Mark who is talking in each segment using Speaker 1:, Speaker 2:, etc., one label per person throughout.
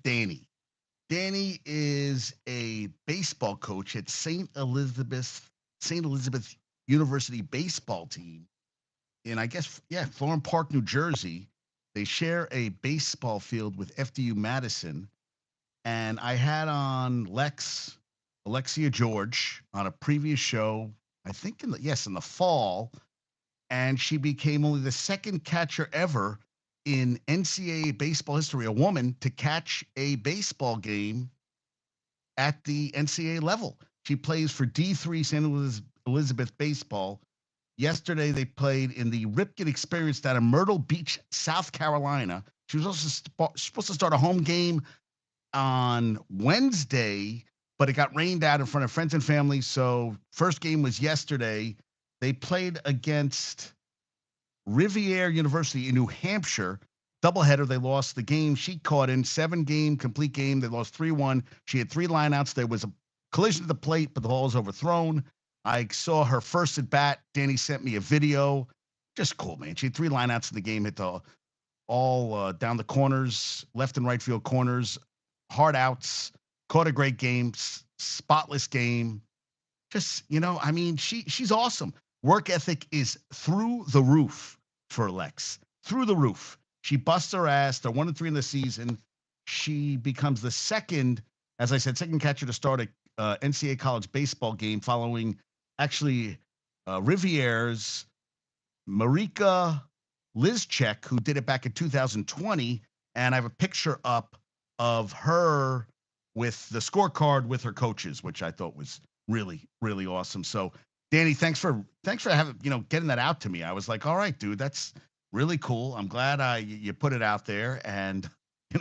Speaker 1: Danny. Danny is a baseball coach at St. Elizabeth University baseball team in, I guess, yeah, Florham Park, New Jersey. They share a baseball field with FDU Madison. And I had on Alexia George on a previous show, I think in the fall, and she became only the second catcher ever in NCAA baseball history, a woman to catch a baseball game at the NCAA level. She plays for D3 Elizabeth Baseball. Yesterday, they played in the Ripken Experience down in Myrtle Beach, South Carolina. She was also supposed to start a home game on Wednesday, but it got rained out in front of friends and family. So, first game was yesterday. They played against Rivier University in New Hampshire. Doubleheader. They lost the game. She caught in 7-game complete game. They lost 3-1. She had 3 lineouts. There was a collision at the plate, but the ball was overthrown. I saw her first at bat. Danny sent me a video. Just cool, man. She had 3 lineouts in the game. Hit all down the corners, left and right field corners, hard outs. Caught a great game, spotless game. Just, I mean, she's awesome. Work ethic is through the roof for Lex. Through the roof. She busts her ass. They're 1-3 in the season. She becomes the second, as I said, second catcher to start a NCAA college baseball game following actually Rivier's Marika Lizchek, who did it back in 2020. And I have a picture up of her with the scorecard with her coaches, which I thought was really, really awesome. So, Danny, thanks for having getting that out to me. I was like, all right, dude, that's really cool. I'm glad you put it out there, and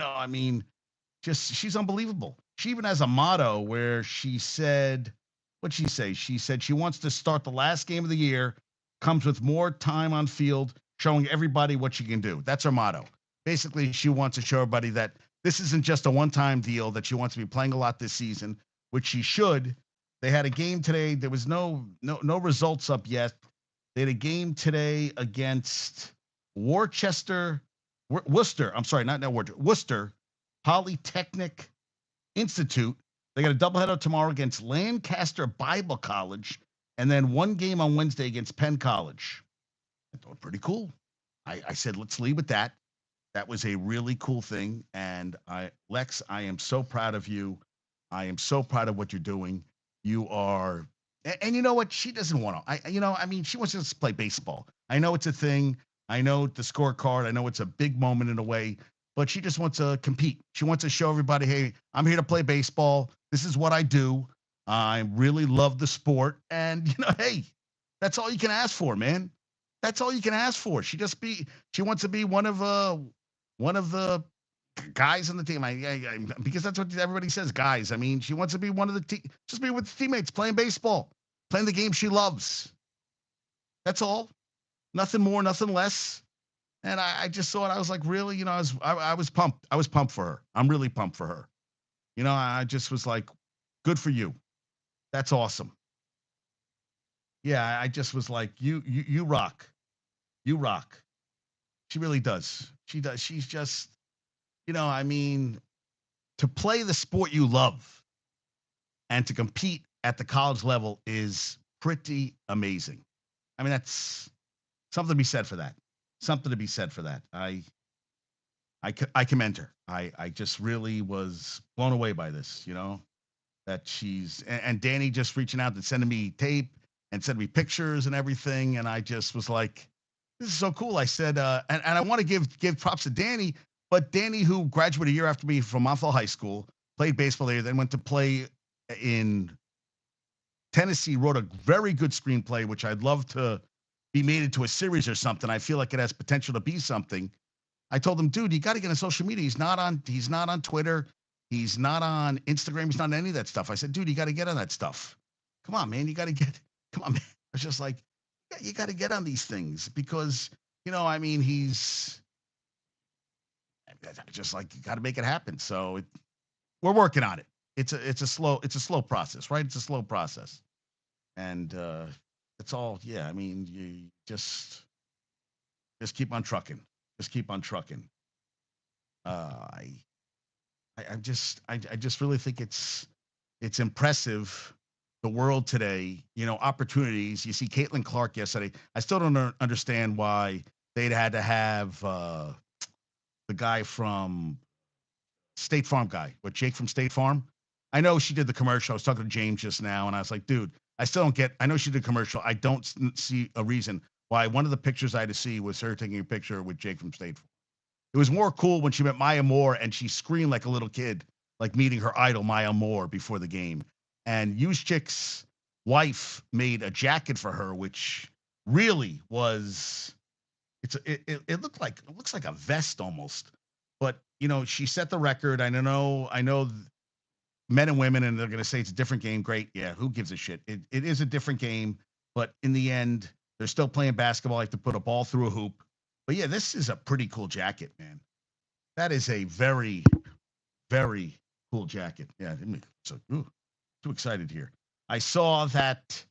Speaker 1: I mean, just she's unbelievable. She even has a motto where she said, what'd she say? She said she wants to start the last game of the year, comes with more time on field, showing everybody what she can do. That's her motto. Basically, she wants to show everybody that this isn't just a one-time deal, that she wants to be playing a lot this season, which she should. They had a game today. There was no results up yet. They had a game today against Worcester. I'm sorry, not Worcester. Worcester Polytechnic Institute. They got a doubleheader tomorrow against Lancaster Bible College, and then one game on Wednesday against Penn College. I thought pretty cool. I said, let's leave with that. That was a really cool thing. And Lex, I am so proud of you. I am so proud of what you're doing. You are, and you know what? She doesn't want to. I mean, she wants to just play baseball. I know it's a thing. I know the scorecard. I know it's a big moment in a way, but she just wants to compete. She wants to show everybody, hey, I'm here to play baseball. This is what I do. I really love the sport, and hey, that's all you can ask for, man. That's all you can ask for. She wants to be one of the guys on the team. Because that's what everybody says, guys. I mean, she wants to be one of just be with teammates playing baseball, playing the game she loves. That's all. Nothing more, nothing less. And I just thought, I was like, really, I was pumped. I was pumped for her. I'm really pumped for her. I just was like, good for you. That's awesome. Yeah, I just was like, you rock. You rock. She really does. She does. She's just, I mean, to play the sport you love and to compete at the college level is pretty amazing. I mean, that's something to be said for that. Something to be said for that. I commend her. I just really was blown away by this, that and Danny just reaching out and sending me tape and sending me pictures and everything. And I just was like, this is so cool. I said, and I want to give props to Danny, but Danny, who graduated a year after me from Montville High School, played baseball there, then went to play in Tennessee, wrote a very good screenplay, which I'd love to be made into a series or something. I feel like it has potential to be something. I told him, dude, you got to get on social media. He's not on Twitter. He's not on Instagram. He's not on any of that stuff. I said, dude, you got to get on that stuff. Come on, man. Come on, man. I was just like, you got to get on these things because, I mean, he's just like, you got to make it happen. So we're working on it. It's a slow process, right? It's a slow process. And it's all, yeah. I mean, you just keep on trucking. Just keep on trucking. I I just really think it's impressive. The world today, opportunities. You see Caitlin Clark yesterday. I still don't understand why they'd had to have the guy from State Farm guy, with Jake from State Farm. I know she did the commercial. I was talking to James just now, and I was like, dude, I still don't get. I know she did a commercial. I don't see a reason why one of the pictures I had to see was her taking a picture with Jake from State Farm. It was more cool when she met Maya Moore and she screamed like a little kid, like meeting her idol Maya Moore before the game. And Juszczyk's wife made a jacket for her, which really was it looks like a vest almost. But she set the record. I know men and women, and they're gonna say it's a different game. Great, yeah, who gives a shit? It is a different game, but in the end, they're still playing basketball. I have to put a ball through a hoop. But yeah, this is a pretty cool jacket, man. That is a very, very cool jacket. Yeah, so too excited here. I saw that.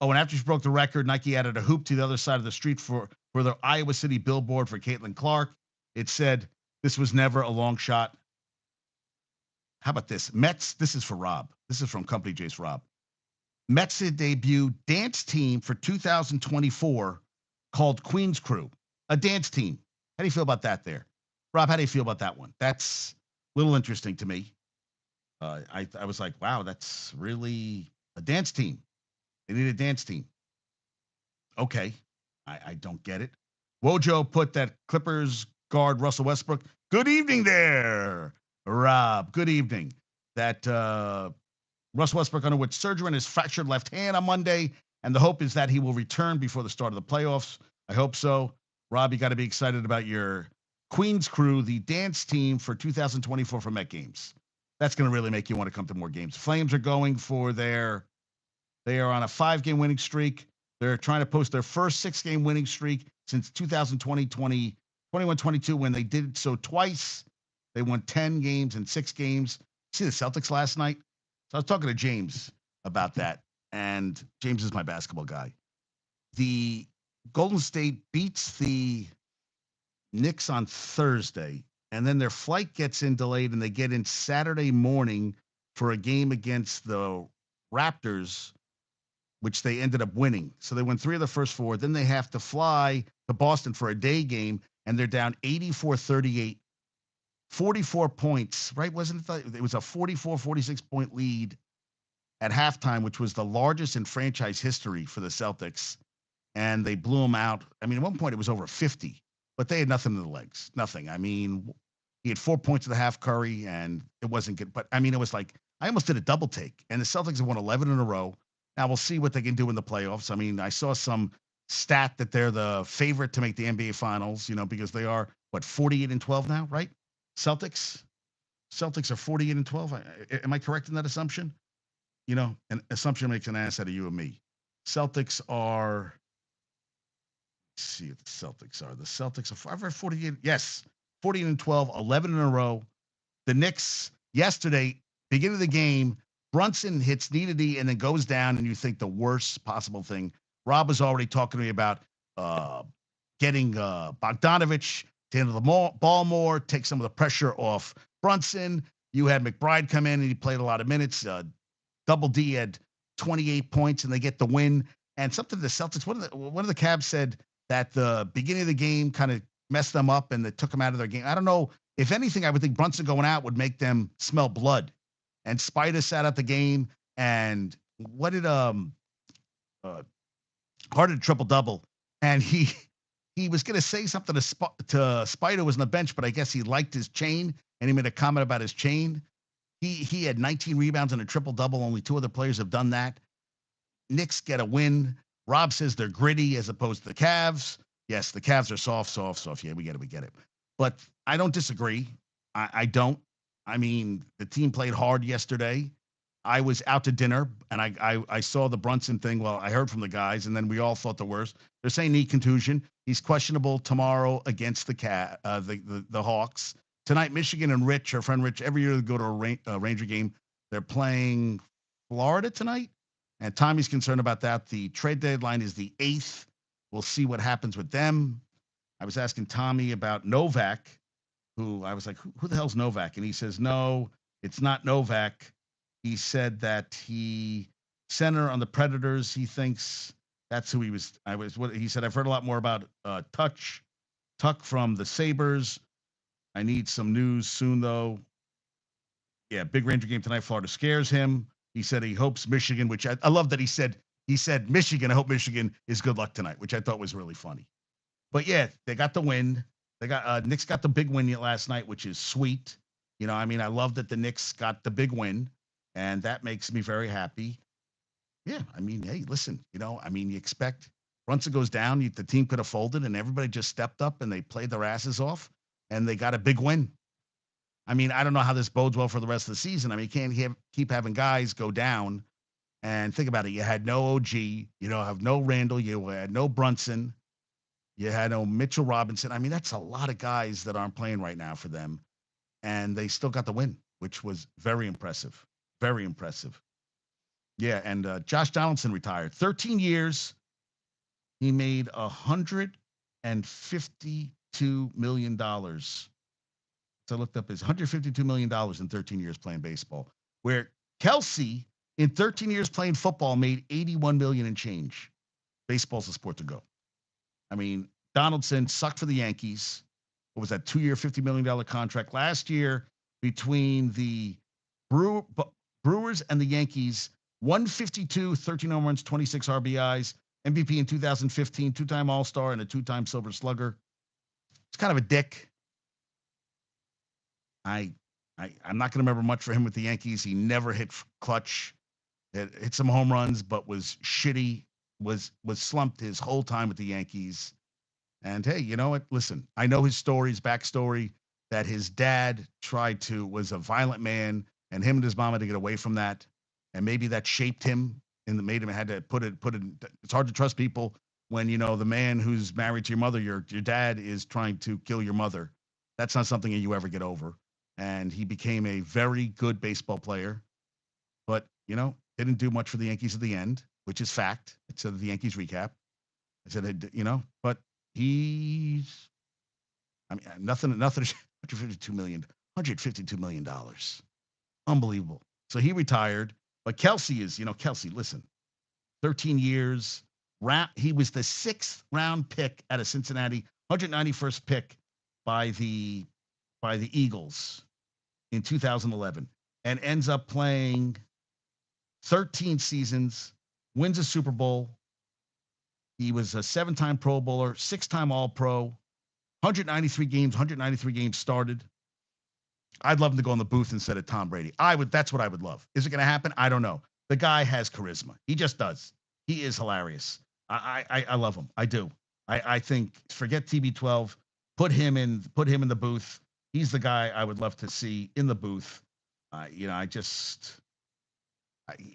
Speaker 1: Oh, and after she broke the record, Nike added a hoop to the other side of the street for the Iowa City billboard for Caitlin Clark. It said, "This was never a long shot." How about this? Mets. This is for Rob. This is from Company Jace Rob. Mets debut dance team for 2024 called Queen's Crew, a dance team. How do you feel about that there? Rob, how do you feel about that one? That's a little interesting to me. I was like, wow, that's really a dance team. They need a dance team. Okay. I don't get it. Wojo put that Clippers guard Russell Westbrook. Good evening there, Rob. Good evening. That Russell Westbrook underwent surgery on his fractured left hand on Monday, and the hope is that he will return before the start of the playoffs. I hope so. Rob, you got to be excited about your Queen's Crew, the dance team for 2024 for Met games. That's going to really make you want to come to more games. Flames are going for they are on a 5-game winning streak. They're trying to post their first 6-game winning streak since 2020, 21, 22, when they did so twice. They won 10 games in 6 games. See the Celtics last night? So I was talking to James about that, and James is my basketball guy. The Golden State beats the Knicks on Thursday, and then their flight gets in delayed, and they get in Saturday morning for a game against the Raptors, which they ended up winning. So they won 3 of the first 4. Then they have to fly to Boston for a day game, and they're down 84-38, 44 points, right? Wasn't it? It was a 44, 46-point lead at halftime, which was the largest in franchise history for the Celtics. And they blew them out. I mean, at one point it was over 50, but they had nothing in the legs. Nothing. I mean, he had 4 points at the half, Curry, and it wasn't good. But I mean, it was like I almost did a double take. And the Celtics have won 11 in a row. Now we'll see what they can do in the playoffs. I mean, I saw some stat that they're the favorite to make the NBA Finals, because they are 48-12 now, right? Celtics are 48-12. Am I correct in that assumption? An assumption makes an ass out of you and me. Celtics are. Let's see what the Celtics are. The Celtics are 48. Yes, 48-12, 11 in a row. The Knicks yesterday, beginning of the game, Brunson hits knee to knee and then goes down, and you think the worst possible thing. Rob was already talking to me about getting Bogdanovich to handle the ball more, take some of the pressure off Brunson. You had McBride come in, and he played a lot of minutes. Double D had 28 points, and they get the win. And something the Celtics, one of the Cavs said that the beginning of the game kind of messed them up and that took them out of their game. I don't know. If anything, I would think Brunson going out would make them smell blood. And Spider sat out the game. And what did Harden triple double? And he was going to say something to Spider was on the bench, but I guess he liked his chain and he made a comment about his chain. He had 19 rebounds and a triple double. Only 2 other players have done that. Knicks get a win. Rob says they're gritty as opposed to the Cavs. Yes, the Cavs are soft. Yeah, we get it. But I don't disagree. I don't. I mean, the team played hard yesterday. I was out to dinner, and I saw the Brunson thing. Well, I heard from the guys, and then we all thought the worst. They're saying knee contusion. He's questionable tomorrow against the Hawks. Tonight, Michigan and Rich, our friend Rich, every year they go to a Ranger game. They're playing Florida tonight, and Tommy's concerned about that. The trade deadline is the 8th. We'll see what happens with them. I was asking Tommy about Novak. who I was like, who the hell's Novak? And he says, no, it's not Novak. He said that he center on the Predators. He thinks that's who he was. What he said. I've heard a lot more about Tuck from the Sabres. I need some news soon, though. Yeah, big Ranger game tonight. Florida scares him. He said he hopes Michigan, which I love that he said Michigan. I hope Michigan is good luck tonight, which I thought was really funny. But yeah, they got the win. They got Knicks got the big win last night, which is sweet. You know, I mean, I love that the Knicks got the big win, and that makes me very happy. Yeah, I mean, hey, listen, you know, I mean, you expect once it goes down, the team could have folded, and everybody just stepped up and they played their asses off, and they got a big win. I mean, I don't know how this bodes well for the rest of the season. I mean, you can't keep having guys go down. And think about it. You had no OG. You don't have no Randall. You had no Brunson. You had no Mitchell Robinson. I mean, that's a lot of guys that aren't playing right now for them. And they still got the win, which was very impressive. Very impressive. Yeah. And Josh Donaldson retired. 13 years. He made $152 million. So I looked up his $152 million in 13 years playing baseball, where Kelsey in 13 years playing football made 81 million and change. Baseball's a sport to go. I mean, Donaldson sucked for the Yankees. What was that, 2-year, $50 million contract last year between the Brewers and the Yankees? 152, 13 home runs, 26 RBIs, MVP in 2015, two-time All-Star and a two-time Silver Slugger. It's kind of a dick. I'm not going to remember much for him with the Yankees. He never hit clutch. Hit some home runs, but was shitty. Was slumped his whole time with the Yankees. And hey, you know what? Listen, I know his backstory, that his dad was a violent man, and him and his mom had to get away from that, and maybe that shaped him and made him had to put it. It's hard to trust people when you know the man who's married to your mother, your dad is trying to kill your mother. That's not something that you ever get over. And he became a very good baseball player, but you know, didn't do much for the Yankees at the end, which is fact. It said the Yankees recap. I said, you know, but he's, I mean, nothing, $152 million, $152 million. Unbelievable. So he retired, but Kelsey is, you know, Kelsey, listen, 13 years, he was the 6th round pick out of Cincinnati, 191st pick by the Eagles in 2011, and ends up playing 13 seasons, wins a Super Bowl. He was a 7-time Pro Bowler, 6-time All-Pro, 193 games started. I'd love him to go in the booth instead of Tom Brady. That's what I would love. Is it going to happen? I don't know. The guy has charisma. He just does. He is hilarious. I love him. I do. I think forget TB12. Put him in the booth. He's the guy I would love to see in the booth. You know,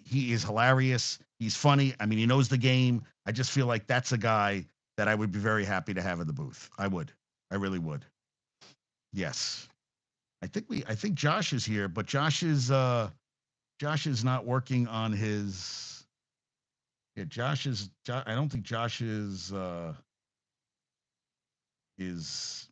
Speaker 1: he is hilarious. He's funny. I mean, he knows the game. I just feel like that's a guy that I would be very happy to have in the booth. I would. I really would. Yes. I think Josh is here, but Josh is not working on his. Yeah, I don't think Josh is his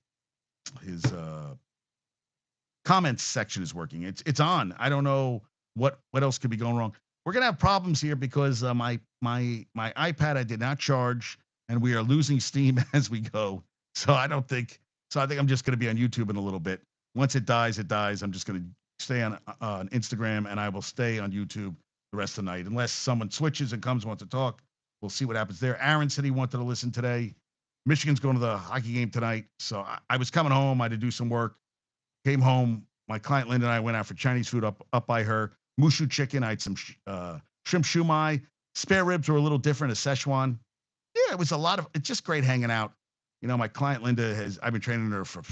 Speaker 1: comments section is working. It's on. I don't know what else could be going wrong. We're gonna have problems here because my iPad I did not charge, and we are losing steam as we go. So I think I'm just gonna be on YouTube in a little bit. Once it dies, it dies. I'm just gonna stay on Instagram, and I will stay on YouTube the rest of the night unless someone switches and comes and wants to talk. We'll see what happens there. Aaron said he wanted to listen today. Michigan's going to the hockey game tonight, so I was coming home. I had to do some work. Came home. My client Linda and I went out for Chinese food up by her. Mushu chicken. I had some shrimp shumai. Spare ribs were a little different. A Szechuan. Yeah, it was it's just great hanging out. You know, my client Linda I've been training her for,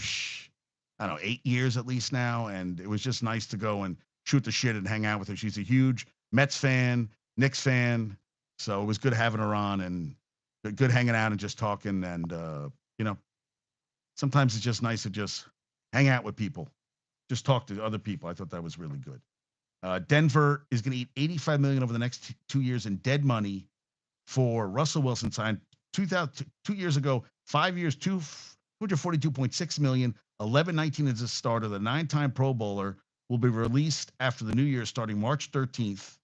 Speaker 1: I don't know, 8 years at least now. And it was just nice to go and shoot the shit and hang out with her. She's a huge Mets fan, Knicks fan. So it was good having her on and good hanging out and just talking. And, you know, sometimes it's just nice to just hang out with people, just talk to other people. I thought that was really good. Denver is going to eat $85 million over the next 2 years in dead money for Russell Wilson. Signed 2 years ago, 5 years, $242.6 million. 11-19 is a starter. The 9-time Pro Bowler will be released after the new year, starting March 13th.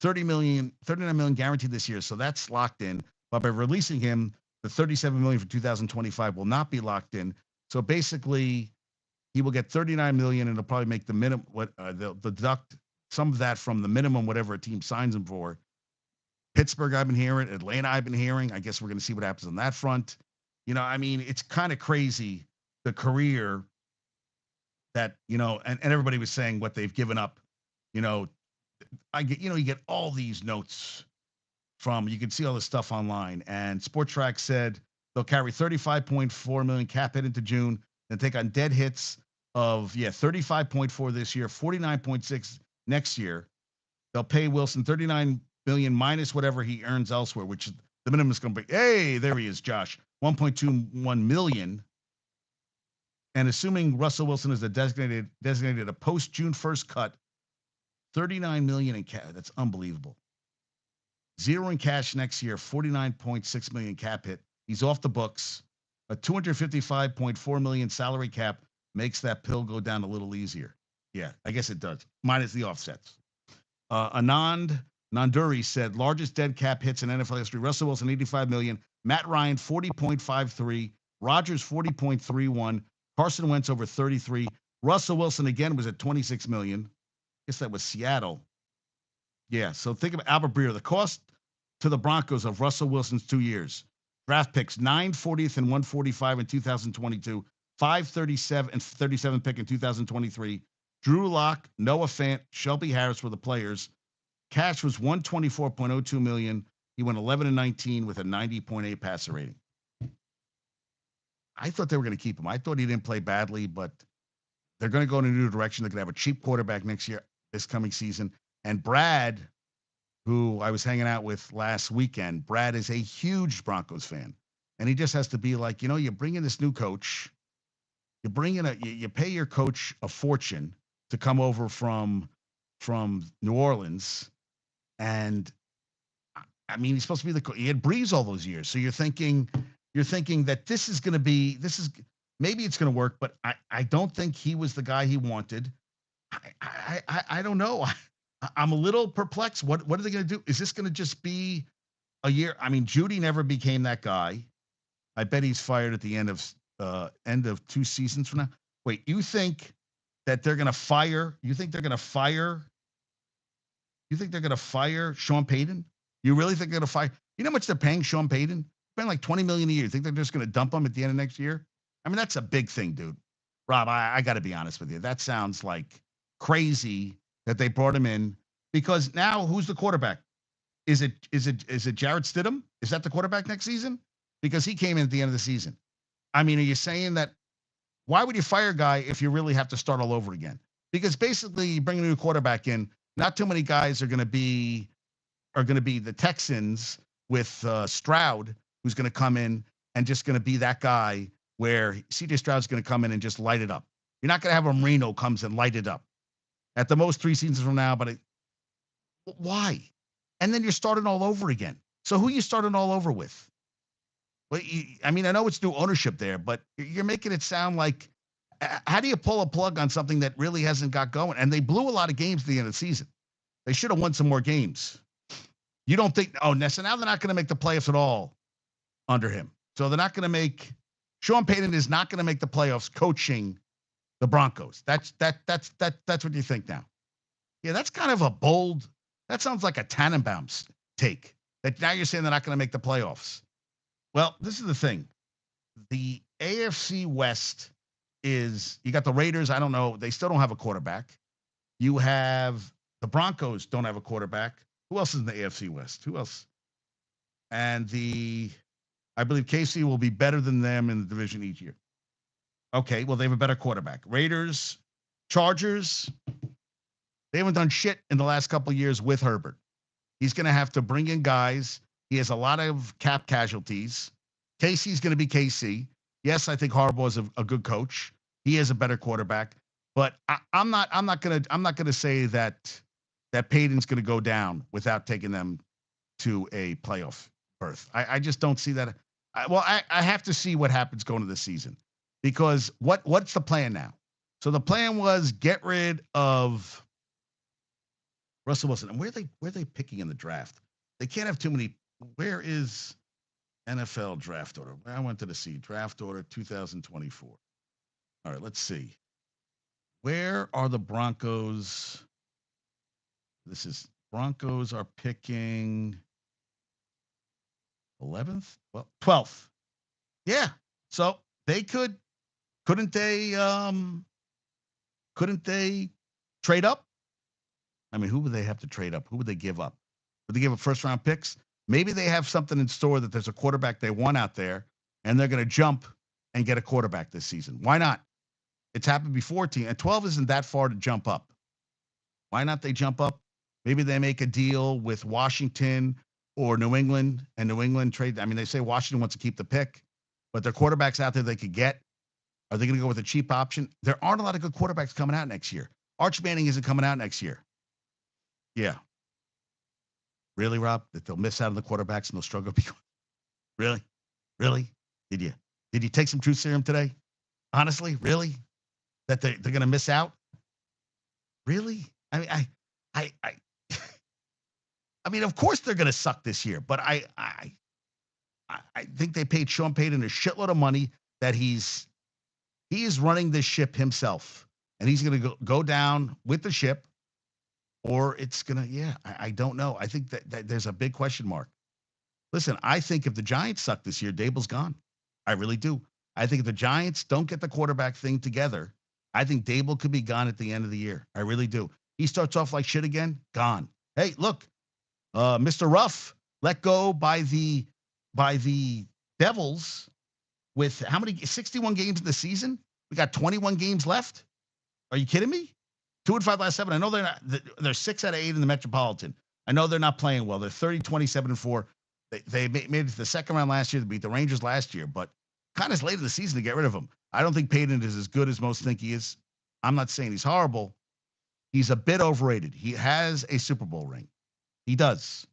Speaker 1: 39 million guaranteed this year, so that's locked in. But by releasing him, the 37 million for 2025 will not be locked in. So basically, he will get 39 million, and it'll probably make the minimum. They'll deduct some of that from the minimum, whatever a team signs him for. Pittsburgh, I've been hearing. Atlanta, I've been hearing. I guess we're going to see what happens on that front. I mean, it's kind of crazy the career that and everybody was saying what they've given up. You get all these notes from, you can see all this stuff online, and Sports Track said they'll carry 35.4 million cap hit into June and take on dead hits of 35.4 this year, 49.6 next year. They'll pay Wilson 39 million minus whatever he earns elsewhere, which the minimum is going to be, hey, there he is, Josh, 1.21 million. And assuming Russell Wilson is a designated a post June 1st cut, 39 million in cash. That's unbelievable. Zero in cash next year, 49.6 million cap hit. He's off the books. A 255.4 million salary cap makes that pill go down a little easier. Yeah, I guess it does. Minus the offsets. Anand Nanduri said largest dead cap hits in NFL history. Russell Wilson, 85 million. Matt Ryan, 40.53. Rodgers, 40.31. Carson Wentz over 33. Russell Wilson again was at 26 million. I guess that was Seattle. Yeah, so think of Albert Breer. The cost to the Broncos of Russell Wilson's 2 years. Draft picks, 940th and 145 in 2022, 537 and 37 pick in 2023. Drew Lock, Noah Fant, Shelby Harris were the players. Cash was 124.02 million. He went 11-19 with a 90.8 passer rating. I thought they were going to keep him. I thought he didn't play badly, but they're going to go in a new direction. They're going to have a cheap quarterback next year, this coming season. And Brad, who I was hanging out with last weekend, Brad is a huge Broncos fan. And he just has to be like, you bring in this new coach. You bring in you pay your coach a fortune to come over from New Orleans. And I mean, he's supposed to be he had Breeze all those years. So you're thinking that maybe it's going to work, but I don't think he was the guy he wanted. I don't know. I'm a little perplexed. What are they going to do? Is this going to just be a year? I mean, Judy never became that guy. I bet he's fired at the end of 2 seasons from now. Wait, you think that they're going to fire? You think they're going to fire? You think they're going to fire Sean Payton? You really think they're going to fire? You know how much they're paying Sean Payton? Spend like $20 million a year. You think they're just going to dump him at the end of next year? I mean, that's a big thing, dude. Rob, I got to be honest with you. That sounds like crazy that they brought him in, because now who's the quarterback? Is it Jarrett Stidham? Is that the quarterback next season? Because he came in at the end of the season. I mean, are you saying that? Why would you fire a guy if you really have to start all over again? Because basically, you bring a new quarterback in. Not too many guys are going to be the Texans with Stroud, who's going to come in and just going to be that guy where C.J. Stroud's going to come in and just light it up. You're not going to have a Marino comes and light it up. At the most 3 seasons from now, but why? And then you're starting all over again. So who are you starting all over with? Well, I mean, I know it's new ownership there, but you're making it sound like, how do you pull a plug on something that really hasn't got going? And they blew a lot of games at the end of the season. They should have won some more games. You don't think, so now they're not going to make the playoffs at all under him. So they're not going to make, Sean Payton is not going to make the playoffs coaching the Broncos. That's what you think now. Yeah, that's kind of a bold, that sounds like a Tannenbaum's take. That now you're saying they're not going to make the playoffs. Well, this is the thing. The AFC West is, you got the Raiders, I don't know, they still don't have a quarterback. You have the Broncos don't have a quarterback. Who else is in the AFC West? Who else? And I believe KC will be better than them in the division each year. Okay, well, they have a better quarterback. Raiders, Chargers, they haven't done shit in the last couple of years with Herbert. He's going to have to bring in guys. He has a lot of cap casualties. KC's going to be KC. Yes, I think Harbaugh's a good coach. He is a better quarterback. But I'm not gonna say that Payton's going to go down without taking them to a playoff berth. I just don't see that. I have to see what happens going to this season. Because what's the plan now? So the plan was get rid of Russell Wilson. And where they picking in the draft? They can't have too many. Where is NFL draft order? I went to see draft order 2024. All right, let's see. Where are the Broncos? This is Broncos are picking 11th? Well, 12th. Yeah. So they couldn't they trade up? I mean, who would they have to trade up? Who would they give up? Would they give up first round picks? Maybe they have something in store that there's a quarterback they want out there and they're going to jump and get a quarterback this season. Why not? It's happened before, team. And 12 isn't that far to jump up. Why not they jump up? Maybe they make a deal with Washington or New England, and New England trade. I mean, they say Washington wants to keep the pick, but there are quarterbacks out there they could get. Are they going to go with a cheap option? There aren't a lot of good quarterbacks coming out next year. Arch Manning isn't coming out next year. Yeah. Really, Rob? That they'll miss out on the quarterbacks and they'll struggle? Really? Really? Did you take some truth serum today? Honestly? Really? That they're going to miss out? Really? I mean, I mean, of course they're going to suck this year, but I think they paid Sean Payton a shitload of money that he is running this ship himself, and he's going to go down with the ship, or it's going to, I don't know. I think that there's a big question mark. Listen, I think if the Giants suck this year, Dable's gone. I really do. I think if the Giants don't get the quarterback thing together, I think Dable could be gone at the end of the year. I really do. He starts off like shit again, gone. Hey, look, Mr. Ruff let go by the Devils with how many 61 games in the season? We got 21 games left. Are you kidding me? 2-5 last 7. I know they're 6 out of 8 in the Metropolitan. I know they're not playing well. They're 30-27-4. They made it to the second round last year. They beat the Rangers last year, but kind of late in the season to get rid of him. I don't think Payton is as good as most think he is. I'm not saying he's horrible. He's a bit overrated. He has a Super Bowl ring. He does.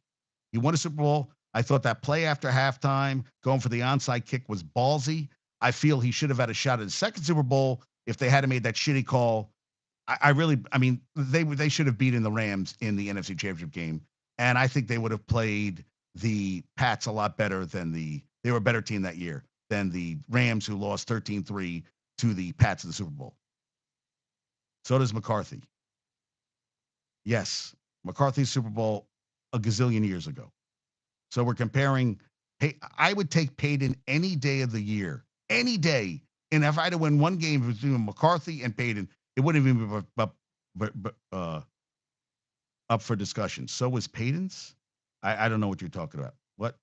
Speaker 1: He won a Super Bowl. I thought that play after halftime, going for the onside kick, was ballsy. I feel he should have had a shot at his second Super Bowl if they hadn't made that shitty call. I mean, they should have beaten the Rams in the NFC Championship game, and I think they would have played the Pats a lot better than they were a better team that year than the Rams, who lost 13-3 to the Pats in the Super Bowl. So does McCarthy. Yes, McCarthy's Super Bowl a gazillion years ago. So we're comparing. Hey, I would take Payton any day of the year, any day. And if I had to win one game between McCarthy and Payton, it wouldn't even be up for discussion. So was Payton's. I don't know what you're talking about. What?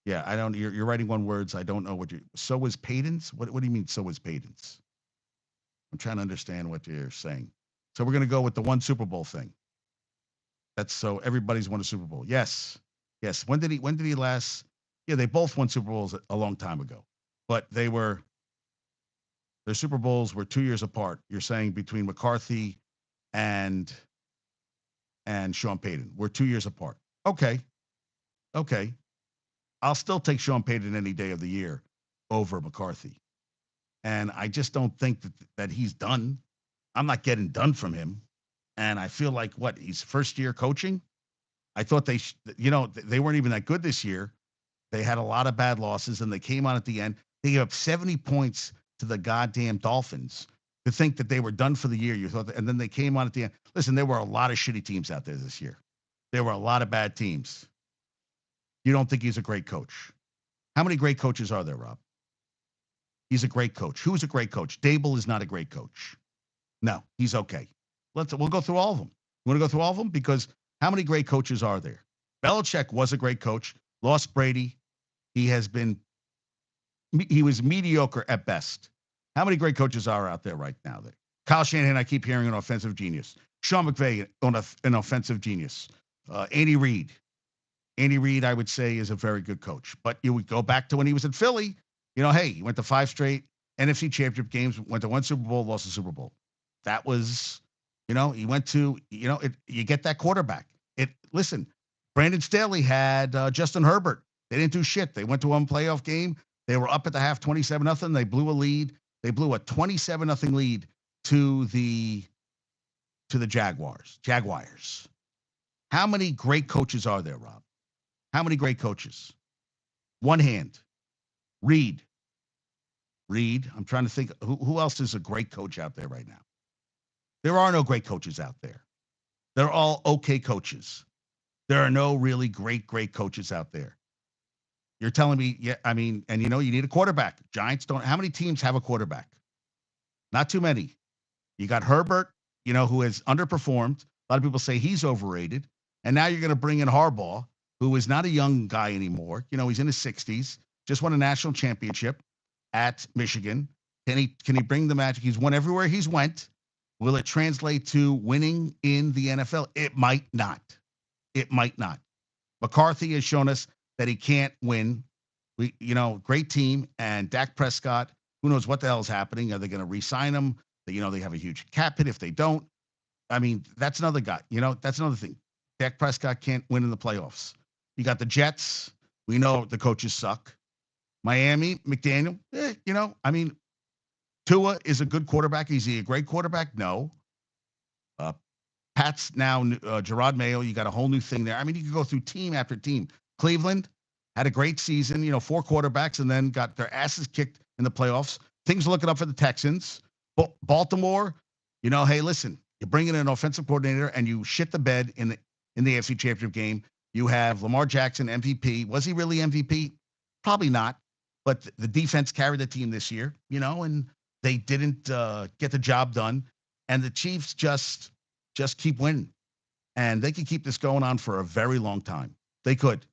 Speaker 1: Yeah, I don't. You're writing one words. I don't know what you. So was Payton's. What do you mean? So was Payton's. I'm trying to understand what you're saying. So we're going to go with the one Super Bowl thing. That's so everybody's won a Super Bowl. Yes. When did he last? Yeah, they both won Super Bowls a long time ago, but their Super Bowls were 2 years apart. You're saying between McCarthy and Sean Payton. We're 2 years apart. Okay. I'll still take Sean Payton any day of the year over McCarthy. And I just don't think that he's done. I'm not getting done from him. And I feel like he's first year coaching. I thought they weren't even that good this year. They had a lot of bad losses and they came on at the end. They gave up 70 points to the goddamn Dolphins. To think that they were done for the year, you thought, and then they came on at the end. Listen, there were a lot of shitty teams out there this year. There were a lot of bad teams. You don't think he's a great coach? How many great coaches are there, Rob? He's a great coach. Who's a great coach? Dable is not a great coach. No, he's okay. We'll go through all of them. You want to go through all of them? Because how many great coaches are there? Belichick was a great coach. Lost Brady. He was mediocre at best. How many great coaches are out there right now? Kyle Shanahan, I keep hearing, an offensive genius. Sean McVay, an offensive genius. Andy Reid. Andy Reid, I would say, is a very good coach. But you would go back to when he was in Philly. Hey, he went to 5 straight NFC Championship games, went to 1 Super Bowl, lost a Super Bowl. That was, he went to, you get that quarterback. Listen, Brandon Staley had Justin Herbert. They didn't do shit. They went to one playoff game. They were up at the half 27-0. They blew a lead. They blew a 27-0 lead to the Jaguars. Jaguars. How many great coaches are there, Rob? How many great coaches? One hand. Reed. I'm trying to think who else is a great coach out there right now. There are no great coaches out there. They're all okay coaches. There are no really great coaches out there. You're telling me, yeah, I mean, and you need a quarterback. Giants don't. How many teams have a quarterback? Not too many. You got Herbert, who has underperformed. A lot of people say he's overrated. And now you're going to bring in Harbaugh, who is not a young guy anymore. He's in his 60s, just won a national championship at Michigan. Can he bring the magic? He's won everywhere he's went. Will it translate to winning in the NFL? It might not. It might not. McCarthy has shown us that he can't win. Great team. And Dak Prescott, who knows what the hell is happening? Are they going to re-sign him? They have a huge cap hit if they don't. I mean, that's another guy. That's another thing. Dak Prescott can't win in the playoffs. You got the Jets. We know the coaches suck. Miami, McDaniel. Tua is a good quarterback. Is he a great quarterback? No. Pat's now Gerard Mayo. You got a whole new thing there. I mean, you could go through team after team. Cleveland had a great season. 4 quarterbacks, and then got their asses kicked in the playoffs. Things are looking up for the Texans. Baltimore. Hey, listen. You bring in an offensive coordinator, and you shit the bed in the AFC Championship game. You have Lamar Jackson, MVP. Was he really MVP? Probably not. But the defense carried the team this year. And they didn't get the job done. And the Chiefs just keep winning. And they could keep this going on for a very long time. They could.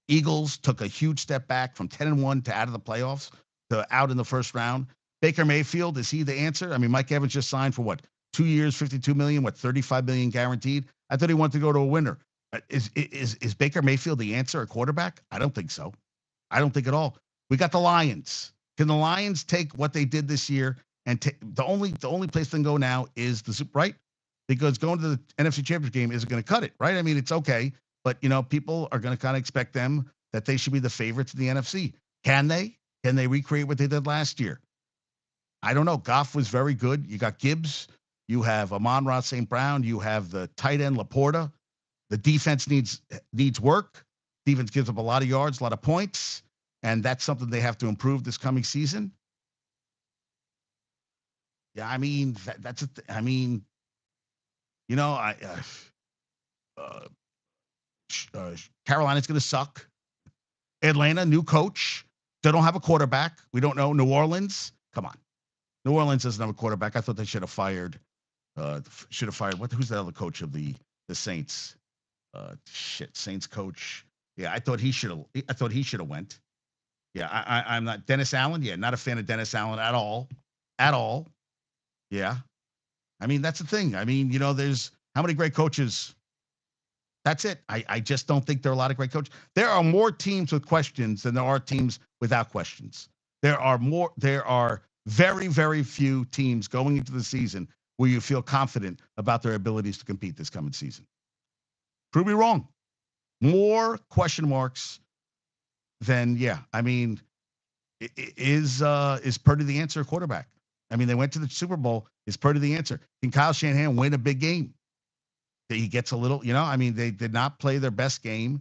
Speaker 1: Eagles took a huge step back from 10-1 to out of the playoffs to out in the first round. Baker Mayfield, is he the answer? I mean, Mike Evans just signed for what? 2 years, $52 million, $35 million guaranteed? I thought he wanted to go to a winner. Is Baker Mayfield the answer, a quarterback? I don't think so. I don't think at all. We got the Lions. Can the Lions take what they did this year and the only place they can go now is the Super, right? Because going to the NFC Championship game isn't going to cut it, right? I mean, it's okay, but people are going to kind of expect them that they should be the favorites in the NFC. Can they? Can they recreate what they did last year? I don't know. Goff was very good. You got Gibbs. You have Amon-Ra St. Brown. You have the tight end Laporta. The defense needs work. Defense gives up a lot of yards, a lot of points, and that's something they have to improve this coming season. Yeah, I mean that's I mean, Carolina's going to suck. Atlanta, new coach. They don't have a quarterback. We don't know. New Orleans, come on. New Orleans doesn't have a quarterback. I thought they should have fired. Who's the other coach of the Saints? Saints coach. Yeah, I thought he should have went. Yeah, I'm not Dennis Allen. Yeah, not a fan of Dennis Allen at all. At all. Yeah. I mean, that's the thing. I mean, there's how many great coaches? That's it. I just don't think there are a lot of great coaches. There are more teams with questions than there are teams without questions. There are very, very few teams going into the season where you feel confident about their abilities to compete this coming season. Prove me wrong. More question marks than, I mean, is Purdy the answer, quarterback? I mean, they went to the Super Bowl. Is Purdy the answer? Can Kyle Shanahan win a big game? He gets a little, I mean, they did not play their best game.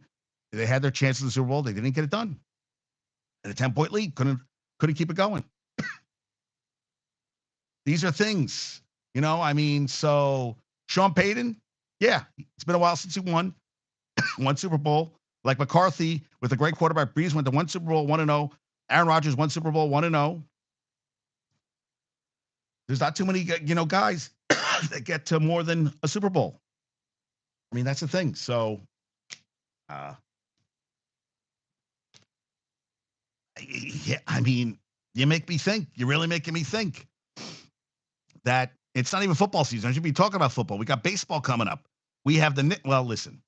Speaker 1: They had their chance in the Super Bowl. They didn't get it done. And a 10-point lead couldn't keep it going. These are things, I mean, so Sean Payton, yeah, it's been a while since he won Super Bowl. Like McCarthy with a great quarterback. Breeze went to one Super Bowl, 1-0. Aaron Rodgers, one Super Bowl, 1-0. There's not too many, guys that get to more than a Super Bowl. I mean, that's the thing. So, yeah, I mean, you make me think. You're really making me think that it's not even football season. I should be talking about football. We got baseball coming up. We have listen.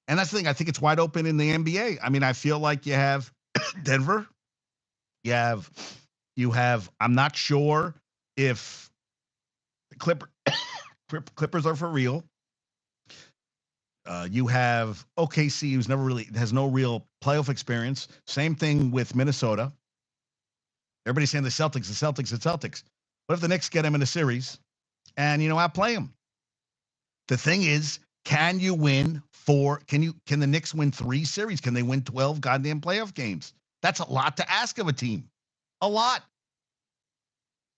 Speaker 1: And that's the thing. I think it's wide open in the NBA. I mean, I feel like you have Denver. You have, I'm not sure if the Clippers are for real. You have OKC, who's has no real playoff experience. Same thing with Minnesota. Everybody's saying the Celtics, the Celtics, the Celtics. What if the Knicks get them in a series and outplay them? The thing is, can you win four? Can the Knicks win 3 series? Can they win 12 goddamn playoff games? That's a lot to ask of a team. A lot.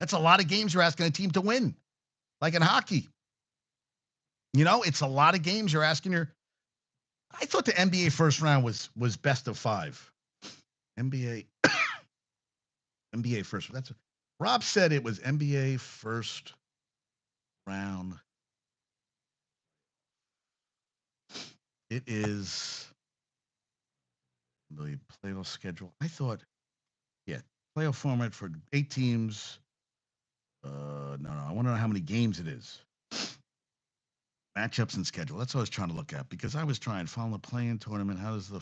Speaker 1: That's a lot of games you're asking a team to win. Like in hockey. It's a lot of games you're asking your. I thought the NBA first round was best of 5. NBA NBA first. That's Rob said it was NBA first round. It is the playoff schedule. I thought, yeah, playoff format for 8 teams. No. I want to know how many games it is. Matchups and schedule. That's what I was trying to look at because I was trying to follow the play-in tournament. How does the?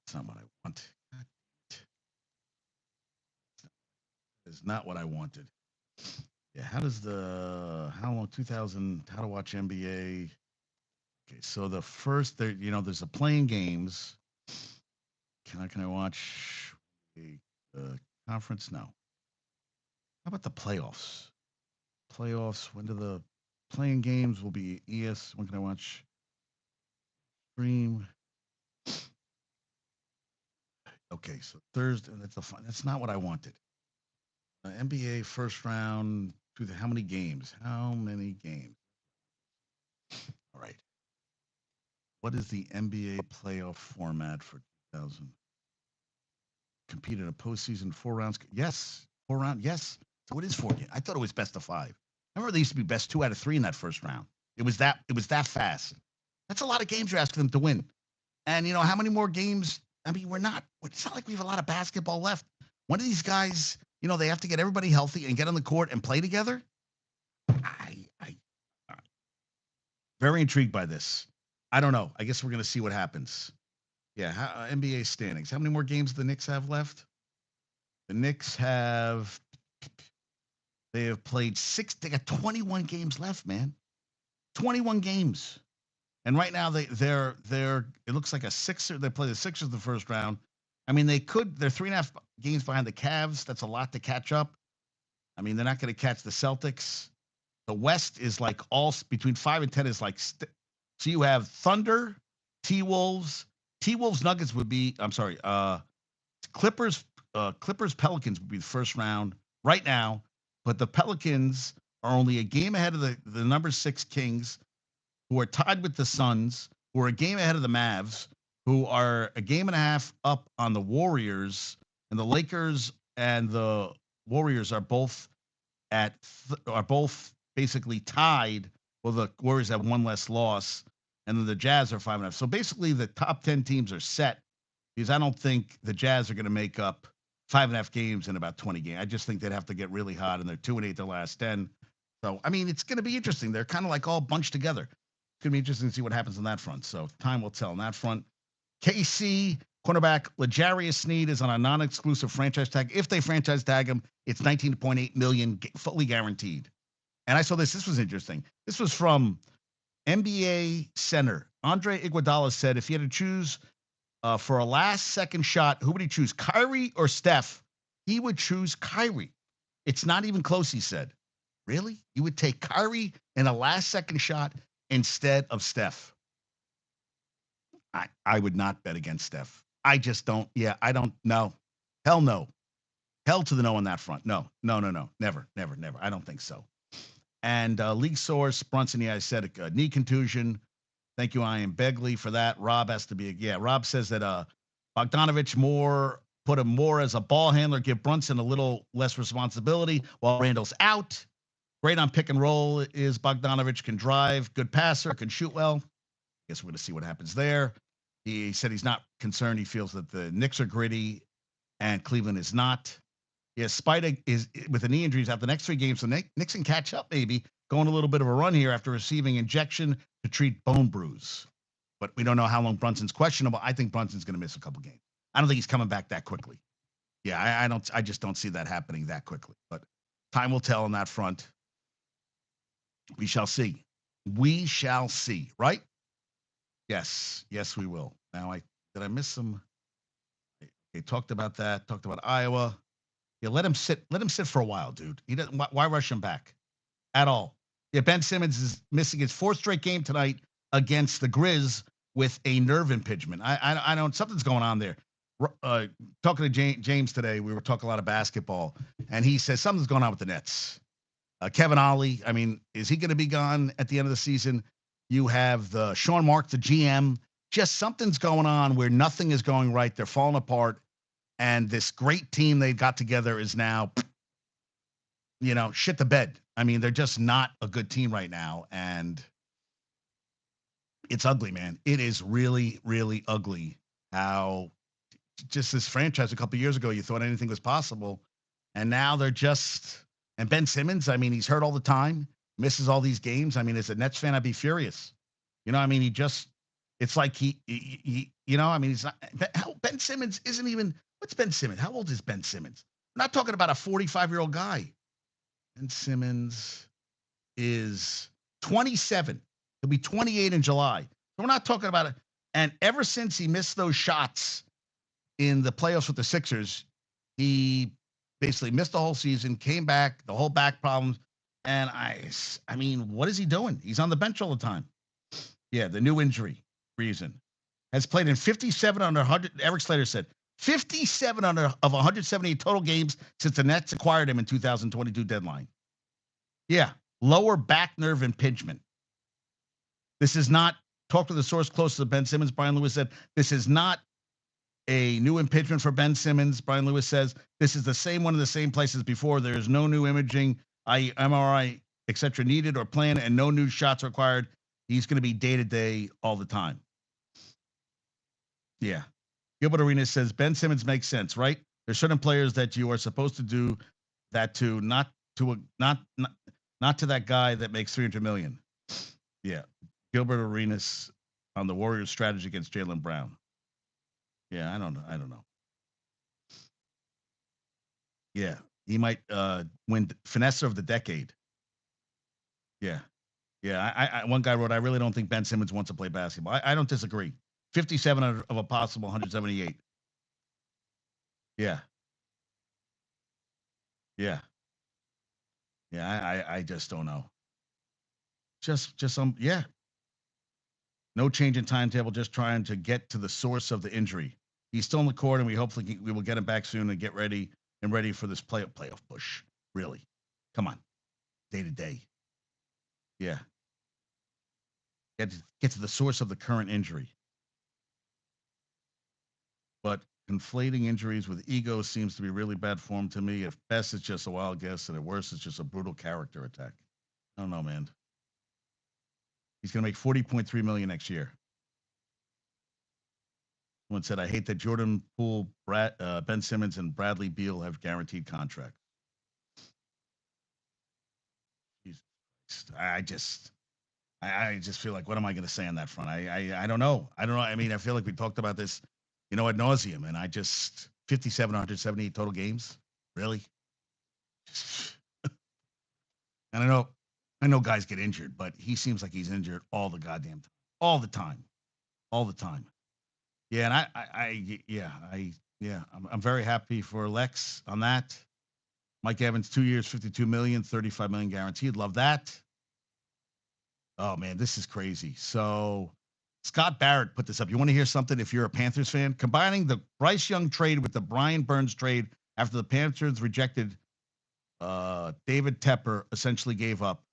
Speaker 1: It's not what I want. It's not what I wanted. Yeah. How does how long 2000? How to watch NBA? Okay, so the first there's a playing games. Can I watch a conference? No. How about the playoffs? Playoffs. When do the playing games will be? When can I watch? Stream. Okay, so Thursday. That's not what I wanted. NBA first round. How many games? How many games? All right. What is the NBA playoff format for 2000? Compete in a postseason 4 rounds? Yes, 4 round. Yes. So it is 4 games. I thought it was best of 5. I remember they used to be best 2 out of 3 in that first round. It was that fast. That's a lot of games you're asking them to win. And how many more games? I mean, it's not like we have a lot of basketball left. One of these guys, they have to get everybody healthy and get on the court and play together. I very intrigued by this. I don't know. I guess we're going to see what happens. Yeah, NBA standings. How many more games do the Knicks have left? The Knicks they have played 6. They got 21 games left, man. 21 games. And right now they're it looks like a Sixer. They play the Sixers the first round. I mean, they're 3.5 games behind the Cavs. That's a lot to catch up. I mean, they're not going to catch the Celtics. The West is like all between 5 and 10 is like so you have Thunder, T-Wolves. T-Wolves Nuggets would be, I'm sorry, Clippers Pelicans would be the first round right now, but the Pelicans are only a game ahead of the number 6 Kings, who are tied with the Suns, who are a game ahead of the Mavs, who are a game and a half up on the Warriors, and the Lakers and the Warriors are both basically tied. Well, the Warriors have 1 less loss, and then the Jazz are 5.5. So basically, the top 10 teams are set because I don't think the Jazz are going to make up 5.5 games in about 20 games. I just think they'd have to get really hot, and they're 2-8 their last 10. So I mean, it's going to be interesting. They're kind of like all bunched together. It's going to be interesting to see what happens on that front. So time will tell on that front. KC cornerback L'Jarius Sneed is on a non-exclusive franchise tag. If they franchise tag him, it's $19.8 million fully guaranteed. And I saw this. This was interesting. This was from NBA center Andre Iguodala. Said if he had to choose for a last-second shot, who would he choose, Kyrie or Steph? He would choose Kyrie. It's not even close, he said. Really? You would take Kyrie in a last-second shot instead of Steph? I would not bet against Steph. I just don't. Yeah, I don't know. Hell no. Hell to the no on that front. No. Never. I don't think so. And league source, Brunson, I said knee contusion. Thank you, Ian Begley, for that. Rob has to be, Rob says that Bogdanovich put him more as a ball handler, give Brunson a little less responsibility while Randall's out. Great on pick and roll is Bogdanovich, can drive, good passer, can shoot well. Guess we're going to see what happens there. He said he's not concerned. He feels that the Knicks are gritty and Cleveland is not. Yes, Spida is with the knee injuries out the next 3 games, so Knicks can catch up maybe, going a little bit of a run here after receiving injection to treat bone bruise. But we don't know how long Brunson's questionable. I think Brunson's going to miss a couple games. I don't think he's coming back that quickly. Yeah, I just don't see that happening that quickly. But time will tell on that front. We shall see. We shall see, right? Yes, we will. Now, did I miss some? Okay, talked about that. Talked about Iowa. Yeah, let him sit. Let him sit for a while, dude. He doesn't. Why rush him back at all? Yeah, Ben Simmons is missing his fourth straight game tonight against the Grizz with a nerve impingement. I don't. Something's going on there. Uh, Talking to James today, we were talking a lot of basketball, and he says something's going on with the Nets. Kevin Ollie, I mean, is he going to be gone at the end of the season? You have the Sean Mark, the GM. Just something's going on where nothing is going right. They're falling apart, and this great team they got together is now, shit the bed. I mean, they're just not a good team right now, and it's ugly, man. It is really, really ugly how just this franchise a couple years ago you thought anything was possible, and now they're just. And Ben Simmons, I mean, he's hurt all the time, misses all these games. I mean, as a Nets fan, I'd be furious. I mean, it's like I mean, he's not. Ben Simmons isn't even. What's Ben Simmons? How old is Ben Simmons? I'm not talking about a 45-year-old guy. Ben Simmons is 27. He'll be 28 in July. So we're not talking about it. And ever since he missed those shots in the playoffs with the Sixers, he basically missed the whole season, came back, the whole back problems. And I mean, what is he doing? He's on the bench all the time. Yeah, the new injury reason. Has played in 57 under 100. Eric Slater said 57 of 178 total games since the Nets acquired him in 2022 deadline. Yeah, lower back nerve impingement. This is not, talk to the source close to Ben Simmons, Brian Lewis said, this is not a new impingement for Ben Simmons. Brian Lewis says, this is the same one in the same place as before. There is no new imaging, i.e. MRI, etc. needed or planned, and no new shots required. He's going to be day-to-day all the time. Yeah. Gilbert Arenas says, Ben Simmons makes sense, right? There's certain players that you are supposed to do that to, not to that guy that makes $300 million. Yeah. Gilbert Arenas on the Warriors' strategy against Jaylen Brown. Yeah, I don't know. Yeah, he might win Finesser of the Decade. Yeah. I one guy wrote, I really don't think Ben Simmons wants to play basketball. I don't disagree. 57 of a possible 178. Yeah. Yeah. Yeah, I just don't know. Just yeah. No change in timetable, just trying to get to the source of the injury. He's still in the court, and we will get him back soon and get ready for this playoff push. Really, come on, day to day. Yeah, get to the source of the current injury. But conflating injuries with ego seems to be really bad form to me. At best, it's just a wild guess, and at worst, it's just a brutal character attack. I don't know, man. He's gonna make $40.3 million next year. Someone said, I hate that Jordan Poole, Ben Simmons, and Bradley Beal have guaranteed contracts. Jesus Christ. I just feel like, what am I going to say on that front? I don't know. I mean, I feel like we talked about this, ad nauseum, and 57, 178 total games. Really? And I know guys get injured, but he seems like he's injured all the goddamn time. All the time. All the time. Yeah, and I'm very happy for Lex on that. Mike Evans, 2 years, $52 million, $35 million guaranteed. Love that. Oh man, this is crazy. So Scott Barrett put this up. You want to hear something? If you're a Panthers fan, combining the Bryce Young trade with the Brian Burns trade after the Panthers rejected David Tepper, essentially gave up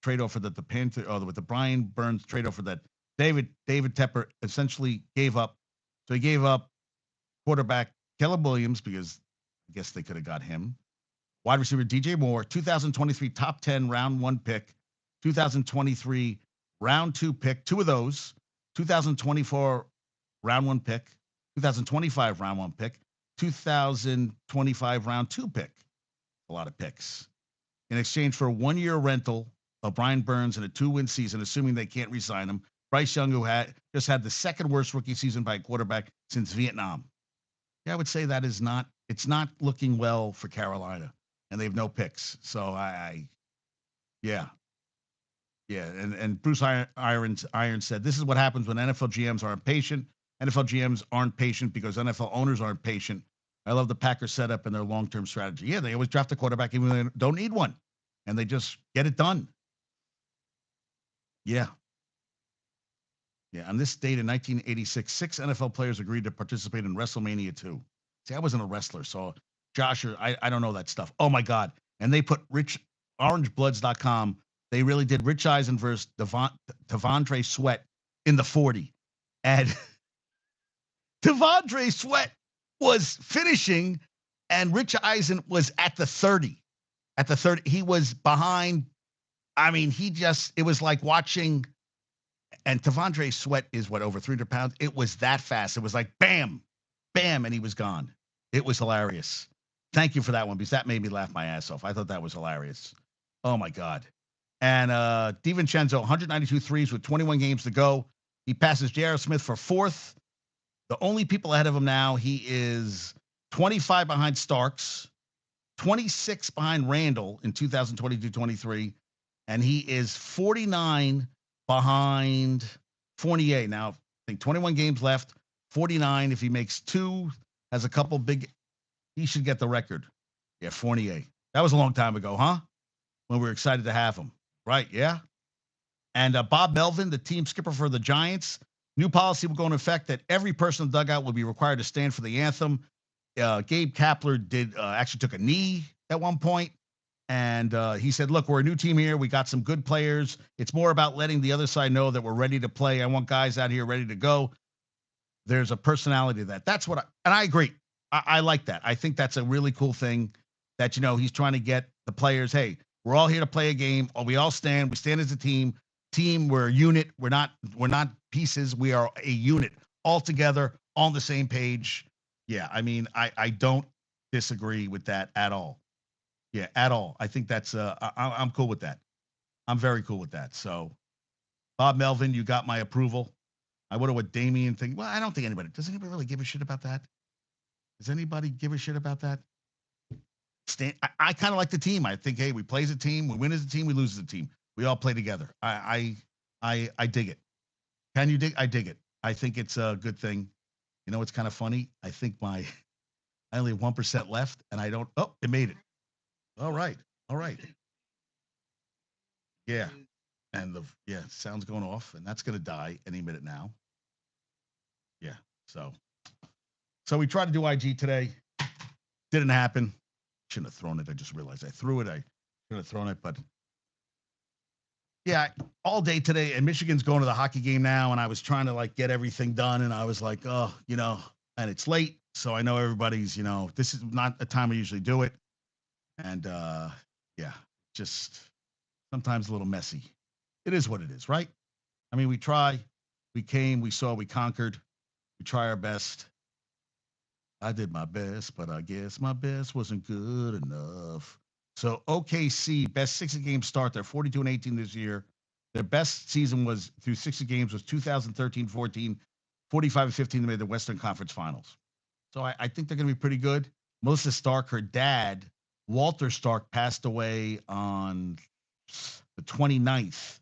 Speaker 1: trade offer that the Panthers, with the Brian Burns trade offer that David Tepper essentially gave up. So he gave up quarterback Caleb Williams, because I guess they could have got him. Wide receiver DJ Moore, 2023 top 10 round 1 pick, 2023 round 2 pick, 2 of those, 2024 round 1 pick, 2025 round 1 pick, 2025 round 2 pick. A lot of picks. In exchange for a 1-year rental of Brian Burns in a 2-win season, assuming they can't re-sign him. Bryce Young, who just had the second worst rookie season by a quarterback since Vietnam. Yeah, I would say that it's not looking well for Carolina, and they have no picks. So yeah. And Bruce Irons said, this is what happens when NFL GMs aren't patient. NFL GMs aren't patient because NFL owners aren't patient. I love the Packers setup and their long-term strategy. Yeah, they always draft a quarterback even when they don't need one, and they just get it done. Yeah. Yeah. On this date in 1986, 6 NFL players agreed to participate in WrestleMania 2. See, I wasn't a wrestler, so Josh, I don't know that stuff. Oh my God. And they put OrangeBloods.com. They really did Rich Eisen versus Devondre Sweat in the 40. And Devondre Sweat was finishing, and Rich Eisen was at the 30. At the 30, he was behind. I mean, it was like watching, and Devondre Sweat is what, over 300 pounds? It was that fast. It was like bam, bam, and he was gone. It was hilarious. Thank you for that one, because that made me laugh my ass off. I thought that was hilarious. Oh my God. And DiVincenzo, 192 threes with 21 games to go. He passes J.R. Smith for fourth. The only people ahead of him now, he is 25 behind Starks, 26 behind Randall in 2022-23, and he is 49 behind Fournier. Now, I think 21 games left, 49. If he makes two, has a couple big, he should get the record. Yeah, Fournier. That was a long time ago, huh? When we were excited to have him. Right, yeah? And Bob Melvin, the team skipper for the Giants, new policy will go into effect that every person in the dugout will be required to stand for the anthem. Gabe Kapler actually took a knee at one point, and he said, look, we're a new team here. We got some good players. It's more about letting the other side know that we're ready to play. I want guys out here ready to go. There's a personality to that. That's what and I agree. I like that. I think that's a really cool thing that, he's trying to get the players, hey, we're all here to play a game. We all stand. We stand as a team. We're a unit. We're not pieces. We are a unit all together on the same page. Yeah, I mean, I don't disagree with that at all. Yeah, at all. I think that's I'm cool with that. I'm very cool with that. So, Bob Melvin, you got my approval. I wonder what Damian think. Well, I don't think does anybody really give a shit about that? Does anybody give a shit about that? I kind of like the team. I think, hey, we play as a team. We win as a team. We lose as a team. We all play together. I dig it. Can you dig? I dig it. I think it's a good thing. You know, it's kind of funny. I think I only have 1% left, and I don't. Oh, it made it. All right. All right. Yeah. And sound's going off, and that's going to die any minute now. Yeah. So we tried to do IG today. Didn't happen. Shouldn't have thrown it. I just realized I threw it. I should have thrown it, but yeah, all day today. And Michigan's going to the hockey game now, and I was trying to get everything done, and I was like, oh, and it's late, so I know everybody's, this is not a time I usually do it, and just sometimes a little messy. It is what it is, right? I mean, we try, we came, we saw, we conquered, we try our best. I did my best, but I guess my best wasn't good enough. So OKC, best 60 game start. They're 42-18 this year. Their best season was through 60 games was 2013-14, 45-15. They made the Western Conference Finals. So I think they're going to be pretty good. Melissa Stark, her dad, Walter Stark, passed away on the 29th.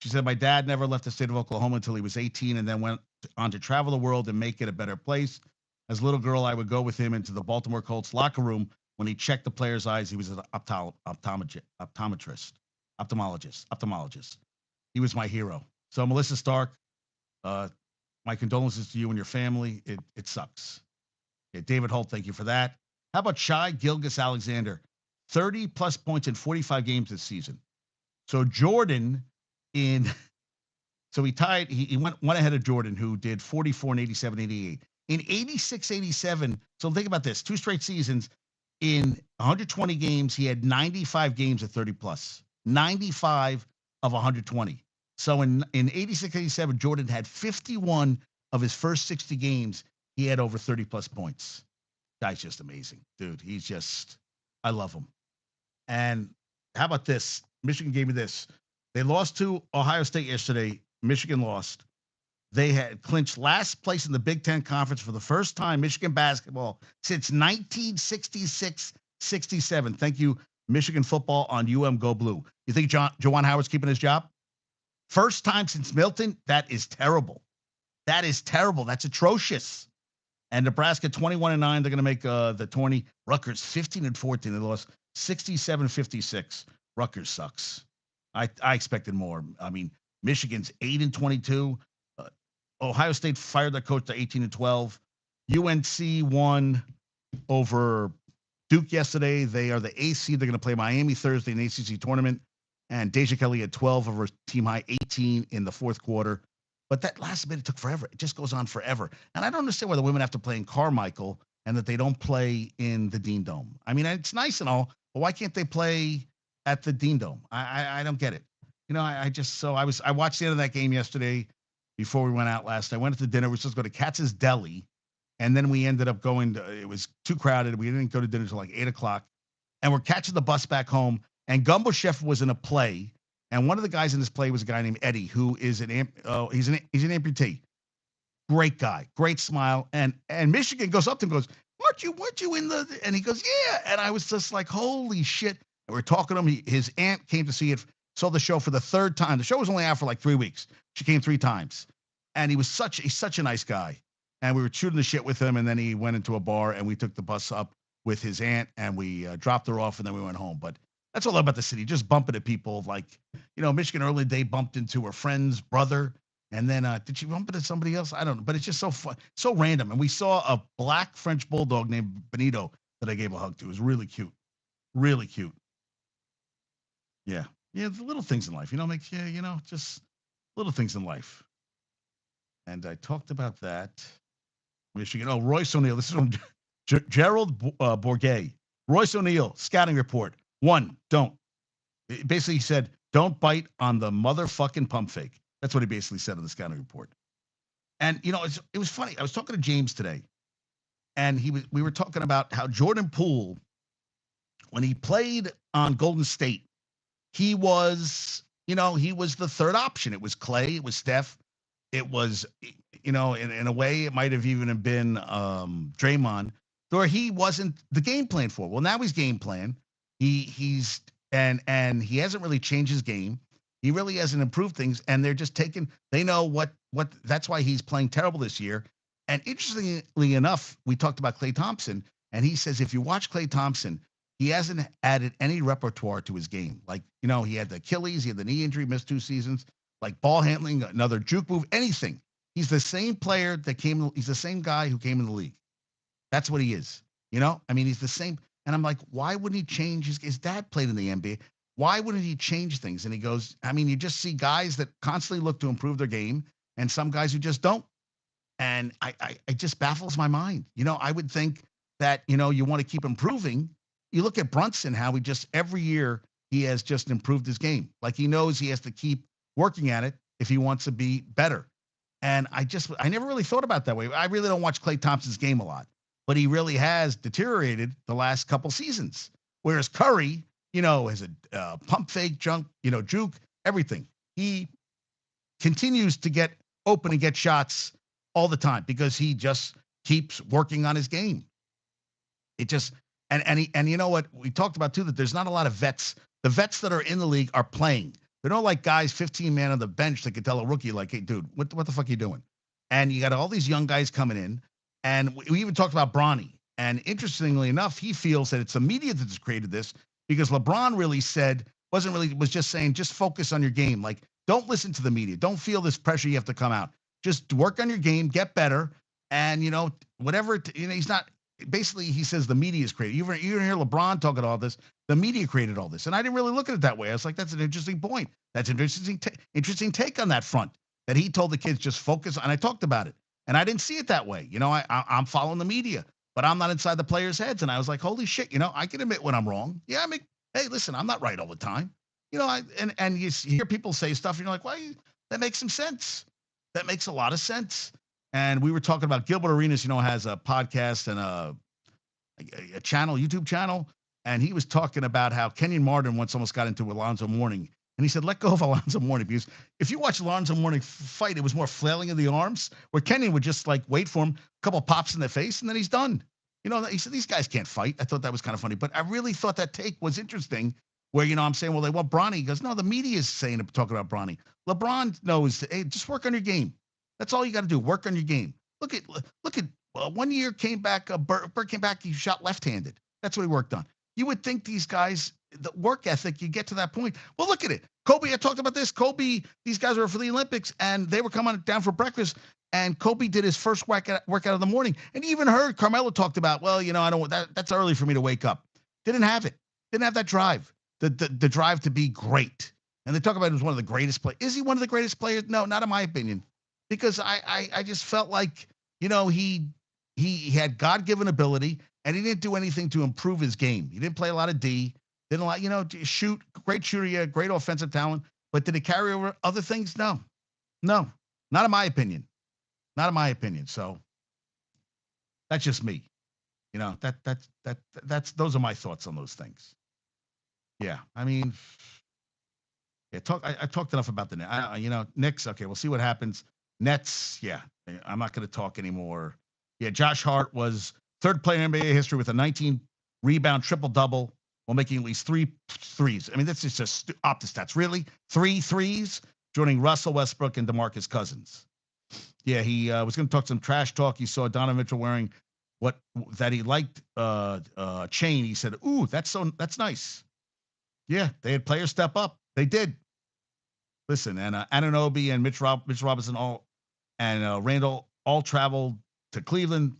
Speaker 1: She said, my dad never left the state of Oklahoma until he was 18 and then went on to travel the world and make it a better place. As a little girl, I would go with him into the Baltimore Colts locker room. When he checked the players' eyes, he was an optometrist. He was my hero. So, Melissa Stark, my condolences to you and your family. It sucks. Okay, David Holt, thank you for that. How about Shai Gilgeous-Alexander? 30-plus points in 45 games this season. So, Jordan so he tied, he went ahead of Jordan, who did 44 and 87, 88. In 86, 87, so think about this, 2 straight seasons, in 120 games, he had 95 games at 30-plus. 95 of 120. So in 86, 87, Jordan had 51 of his first 60 games. He had over 30-plus points. Guy's just amazing. Dude, I love him. And how about this? Michigan gave me this. They lost to Ohio State yesterday. Michigan lost. They had clinched last place in the Big Ten Conference for the first time, Michigan basketball, since 1966-67. Thank you, Michigan football on Go Blue. You think Juwan Howard's keeping his job? First time since Milton? That is terrible. That is terrible. That's atrocious. And Nebraska 21-9. They're going to make the tourney. Rutgers 15-14. They lost 67-56. Rutgers sucks. I expected more. I mean, Michigan's 8-22. Ohio State fired their coach to 18-12. UNC won over Duke yesterday. They are the AC. They're going to play Miami Thursday in the ACC tournament. And Deja Kelly had 12 over team high 18 in the fourth quarter. But that last minute took forever. It just goes on forever. And I don't understand why the women have to play in Carmichael and that they don't play in the Dean Dome. I mean, it's nice and all, but why can't they play at the Dean Dome? I don't get it. I watched the end of that game yesterday before we went out last night. I went to dinner. We were supposed to go to Katz's Deli. And then we ended up going it was too crowded. We didn't go to dinner until like 8 o'clock. And we're catching the bus back home. And Gumbo Chef was in a play. And one of the guys in this play was a guy named Eddie, who is he's an amputee. Great guy, great smile. And Michigan goes up to him and goes, weren't you in the, and he goes, yeah. And I was just like, holy shit. And we're talking to him. His aunt came to see it, saw the show for the third time. The show was only out for like 3 weeks. She came 3 times. And he's such a nice guy. And we were shooting the shit with him. And then he went into a bar and we took the bus up with his aunt and we dropped her off and then we went home. But that's all about the city, just bumping at people. Like, Michigan early day bumped into her friend's brother. And then did she bump into somebody else? I don't know. But it's just so fun, so random. And we saw a black French bulldog named Benito that I gave a hug to. It was really cute. Really cute. Yeah. Yeah, the little things in life, just little things in life. And I talked about that. Michigan. Oh, Royce O'Neal. This is from Gerald Bourget. Royce O'Neal, scouting report. 1, don't. Basically, he said, don't bite on the motherfucking pump fake. That's what he basically said in the scouting report. And, it was funny. I was talking to James today, and we were talking about how Jordan Poole, when he played on Golden State, he was the third option. It was Clay. It was Steph. It was, in a way, it might have even been Draymond, where he wasn't the game plan for. Well, now he's game plan. He's and he hasn't really changed his game. He really hasn't improved things, and they're just they know what that's why he's playing terrible this year. And interestingly enough, we talked about Klay Thompson, and he says if you watch Klay Thompson, he hasn't added any repertoire to his game. Like, he had the Achilles, he had the knee injury, missed 2 seasons, like ball handling, another juke move, anything. He's the same player he's the same guy who came in the league. That's what he is. He's the same. And I'm like, why wouldn't he change his dad played in the NBA? Why wouldn't he change things? And he goes, you just see guys that constantly look to improve their game and some guys who just don't. And it just baffles my mind. I would think that, you want to keep improving. You look at Brunson, how he just every year he has just improved his game. Like he knows he has to keep working at it if he wants to be better. And I never really thought about it that way. I really don't watch Klay Thompson's game a lot, but he really has deteriorated the last couple seasons. Whereas Curry, has a pump fake, juke, everything. He continues to get open and get shots all the time because he just keeps working on his game. It just and you know what we talked about too, that there's not a lot of vets. The vets that are in the league are playing. They're not like guys 15 man on the bench that could tell a rookie like, hey, dude, what the fuck are you doing? And you got all these young guys coming in. And we even talked about Bronny. And interestingly enough, he feels that it's the media that's created this because LeBron really was just saying, just focus on your game. Like, don't listen to the media. Don't feel this pressure you have to come out. Just work on your game, get better. And, whatever, he's not, basically he says the media is created. You hear LeBron talking all this. The media created all this. And I didn't really look at it that way. I was like, that's an interesting point. That's an interesting take on that front, that he told the kids just focus. And I talked about it. And I didn't see it that way. I'm following the media, but I'm not inside the players' heads. And I was like, holy shit, I can admit when I'm wrong. Yeah, hey, listen, I'm not right all the time. And you hear people say stuff, and you're like, well, that makes some sense. That makes a lot of sense. And we were talking about Gilbert Arenas, has a podcast and a channel, YouTube channel. And he was talking about how Kenyon Martin once almost got into Alonzo Mourning. And he said, let go of Alonzo Mourning, because if you watch Alonzo Mourning fight, it was more flailing of the arms, where Kenyon would just like wait for him, a couple pops in the face, and then he's done. He said, these guys can't fight. I thought that was kind of funny. But I really thought that take was interesting, where, I'm saying, well, they want Bronny. He goes, no, the media is talking about Bronny. LeBron knows, hey, just work on your game. That's all you got to do. Work on your game. Look at one year came back. Bert came back. He shot left-handed. That's what he worked on. You would think these guys, the work ethic, you get to that point. Well, look at it. Kobe, I talked about this. Kobe, these guys were for the Olympics, and they were coming down for breakfast. And Kobe did his first workout of the morning, and even heard Carmelo talked about, well, I don't. That's early for me to wake up. Didn't have it. Didn't have that drive. The drive to be great. And they talk about him as one of the greatest players. Is he one of the greatest players? No, not in my opinion, because I just felt like he had God-given ability, and he didn't do anything to improve his game. He didn't play a lot of D. Didn't shoot. Great shooter, yeah, great offensive talent. But did it carry over other things? No, not in my opinion. Not in my opinion. So that's just me. That's those are my thoughts on those things. Yeah, I mean, yeah. I talked enough about the Nets. Knicks. Okay, we'll see what happens. Nets. Yeah, I'm not going to talk anymore. Yeah, Josh Hart was third player in NBA history with a 19 rebound triple double while making at least 3 threes. I mean, that's just off the stats. Really, 3 threes, joining Russell Westbrook and DeMarcus Cousins. Yeah, he was going to talk some trash talk. He saw Donovan Mitchell wearing that he liked chain. He said, "Ooh, that's nice." Yeah, they had players step up. They did. Listen, and Anunoby and Mitch Robinson and Randall all traveled to Cleveland.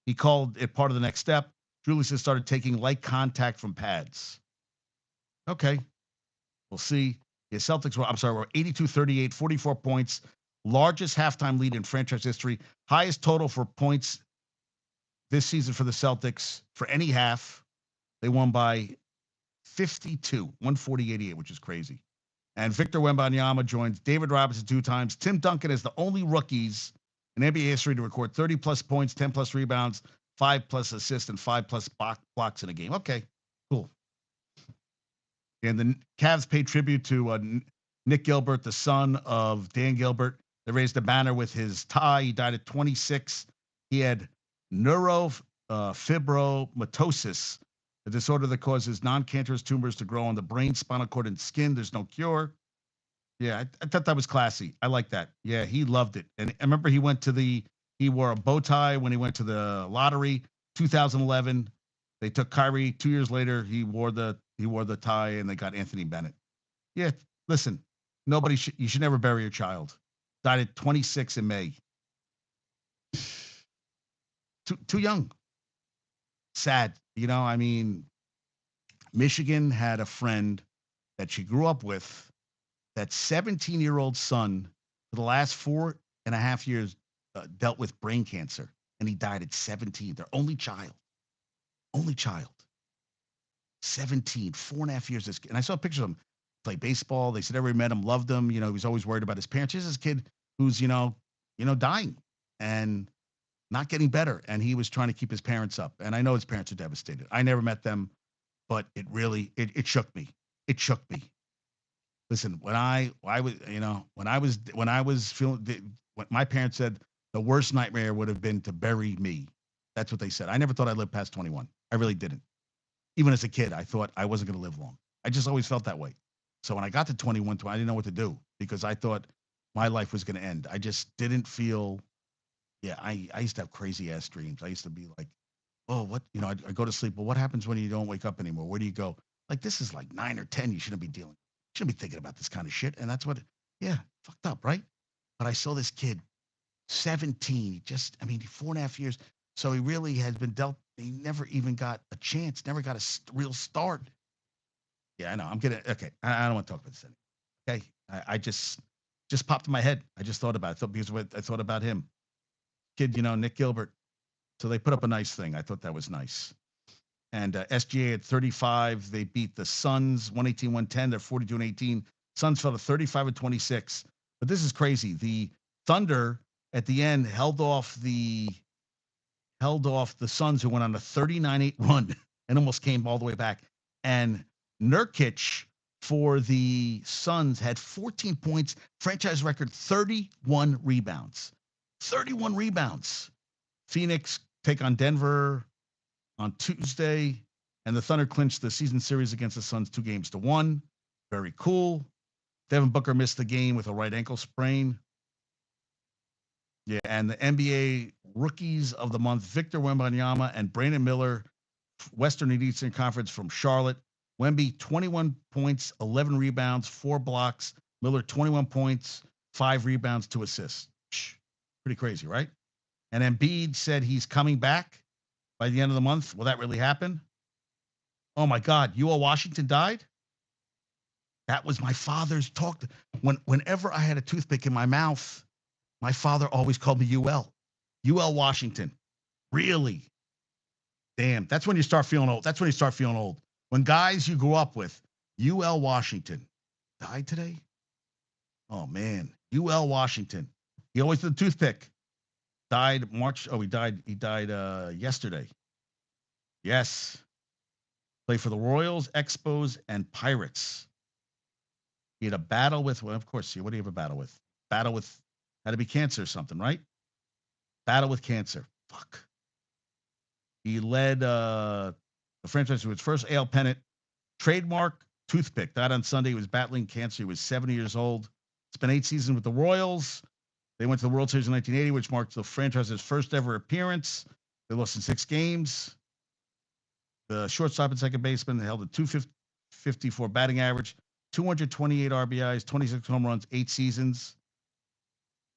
Speaker 1: He called it part of the next step. Julius has started taking light contact from pads. Okay, we'll see. The Celtics were 82-38, 44 points. Largest halftime lead in franchise history. Highest total for points this season for the Celtics for any half. They won by 52, 140-88, which is crazy. And Victor Wembanyama joins David Robinson 2 times. Tim Duncan is the only rookies in NBA history to record 30-plus points, 10-plus rebounds, 5-plus assists, and 5-plus blocks in a game. Okay, cool. And the Cavs paid tribute to Nick Gilbert, the son of Dan Gilbert. They raised a banner with his tie. He died at 26. He had neurofibromatosis, a disorder that causes non-cancerous tumors to grow on the brain, spinal cord, and skin. There's no cure. Yeah, I thought that was classy. I like that. Yeah, he loved it. And I remember he wore a bow tie when he went to the lottery, 2011. They took Kyrie 2 years later. He wore the tie, and they got Anthony Bennett. Yeah, listen, you should never bury your child. Died at 26 in May. Too young. Sad. I mean, Michigan had a friend that she grew up with. That 17-year-old son for the last 4.5 years dealt with brain cancer, and he died at 17. Their only child. 17, 4.5 years. And I saw pictures of him play baseball. They said everybody met him, loved him. He was always worried about his parents. Here's this kid who's, dying and not getting better. And he was trying to keep his parents up. And I know his parents are devastated. I never met them, but it really, it shook me. It shook me. Listen, when I was feeling, what my parents said, the worst nightmare would have been to bury me. That's what they said. I never thought I'd live past 21. I really didn't. Even as a kid, I thought I wasn't going to live long. I just always felt that way. So when I got to 21, I didn't know what to do because I thought my life was going to end. I just didn't feel. Yeah, I used to have crazy ass dreams. I used to be like, oh, what? I'd go to sleep. Well, what happens when you don't wake up anymore? Where do you go? Like, this is like 9 or 10. You shouldn't be shouldn't be thinking about this kind of shit. And that's fucked up, right? But I saw this kid, 17, 4.5 years. So he really has been dealt. He never even got a chance, never got a real start. Yeah, I know. Okay. I don't want to talk about this anymore. Okay. I just popped in my head. I just thought about it. Because I thought about him. Kid, Nick Gilbert. So they put up a nice thing. I thought that was nice. And SGA at 35, they beat the Suns 118-110. They're 42-18. Suns fell to 35-26. But this is crazy. The Thunder at the end held off the Suns, who went on a 39-8 run and almost came all the way back. And Nurkic for the Suns had 14 points, franchise record, 31 rebounds. 31 rebounds. Phoenix take on Denver on Tuesday, and the Thunder clinched the season series against the Suns 2-1. Very cool. Devin Booker missed the game with a right ankle sprain. Yeah, and the NBA Rookies of the Month, Victor Wembanyama and Brandon Miller, Western and Eastern Conference from Charlotte. Wemby, 21 points, 11 rebounds, 4 blocks. Miller, 21 points, 5 rebounds, 2 assists. Pretty crazy, right? And Embiid said he's coming back by the end of the month. Will that really happen? Oh my God, UL Washington died? That was my father's talk. Whenever I had a toothpick in my mouth, my father always called me UL. UL Washington. Really? Damn. That's when you start feeling old. That's when you start feeling old. When guys you grew up with, UL Washington, died today? Oh man. UL Washington. He always did the toothpick. Died March. Oh, he died yesterday. Yes. Played for the Royals, Expos, and Pirates. He had a battle with, well, of course, what do you have a battle with? Battle with, had to be cancer or something, right? Battle with cancer. Fuck. He led the franchise to its first AL pennant. Trademark toothpick. Died on Sunday. He was battling cancer. He was 70 years old. Spent 8 seasons with the Royals. They went to the World Series in 1980, which marked the franchise's first ever appearance. They lost in 6 games. The shortstop and second baseman held a 254 batting average, 228 RBIs, 26 home runs, 8 seasons.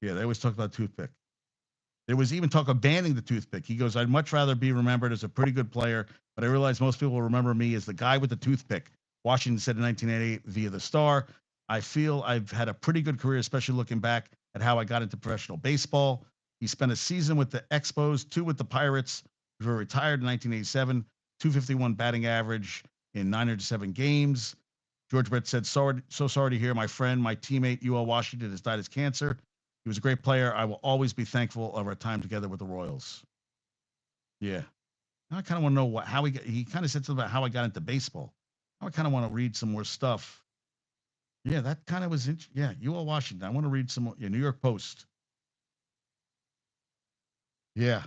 Speaker 1: Yeah, they always talk about toothpick. There was even talk of banning the toothpick. He goes, I'd much rather be remembered as a pretty good player, but I realize most people will remember me as the guy with the toothpick. Washington said in 1988 via the Star, I feel I've had a pretty good career, especially looking back at how I got into professional baseball. He spent a season with the Expos, 2 with the Pirates, who were retired in 1987, 251 batting average in 907 games. George Brett said, so sorry to hear my friend, my teammate, UL Washington, has died of cancer. He was a great player. I will always be thankful of our time together with the Royals. Yeah. Now I kind of want to know how he kind of said something about how I got into baseball. Now I kind of want to read some more stuff. Yeah, that kind of was, yeah, UL Washington. I want to read some more. Yeah, New York Post. Yeah.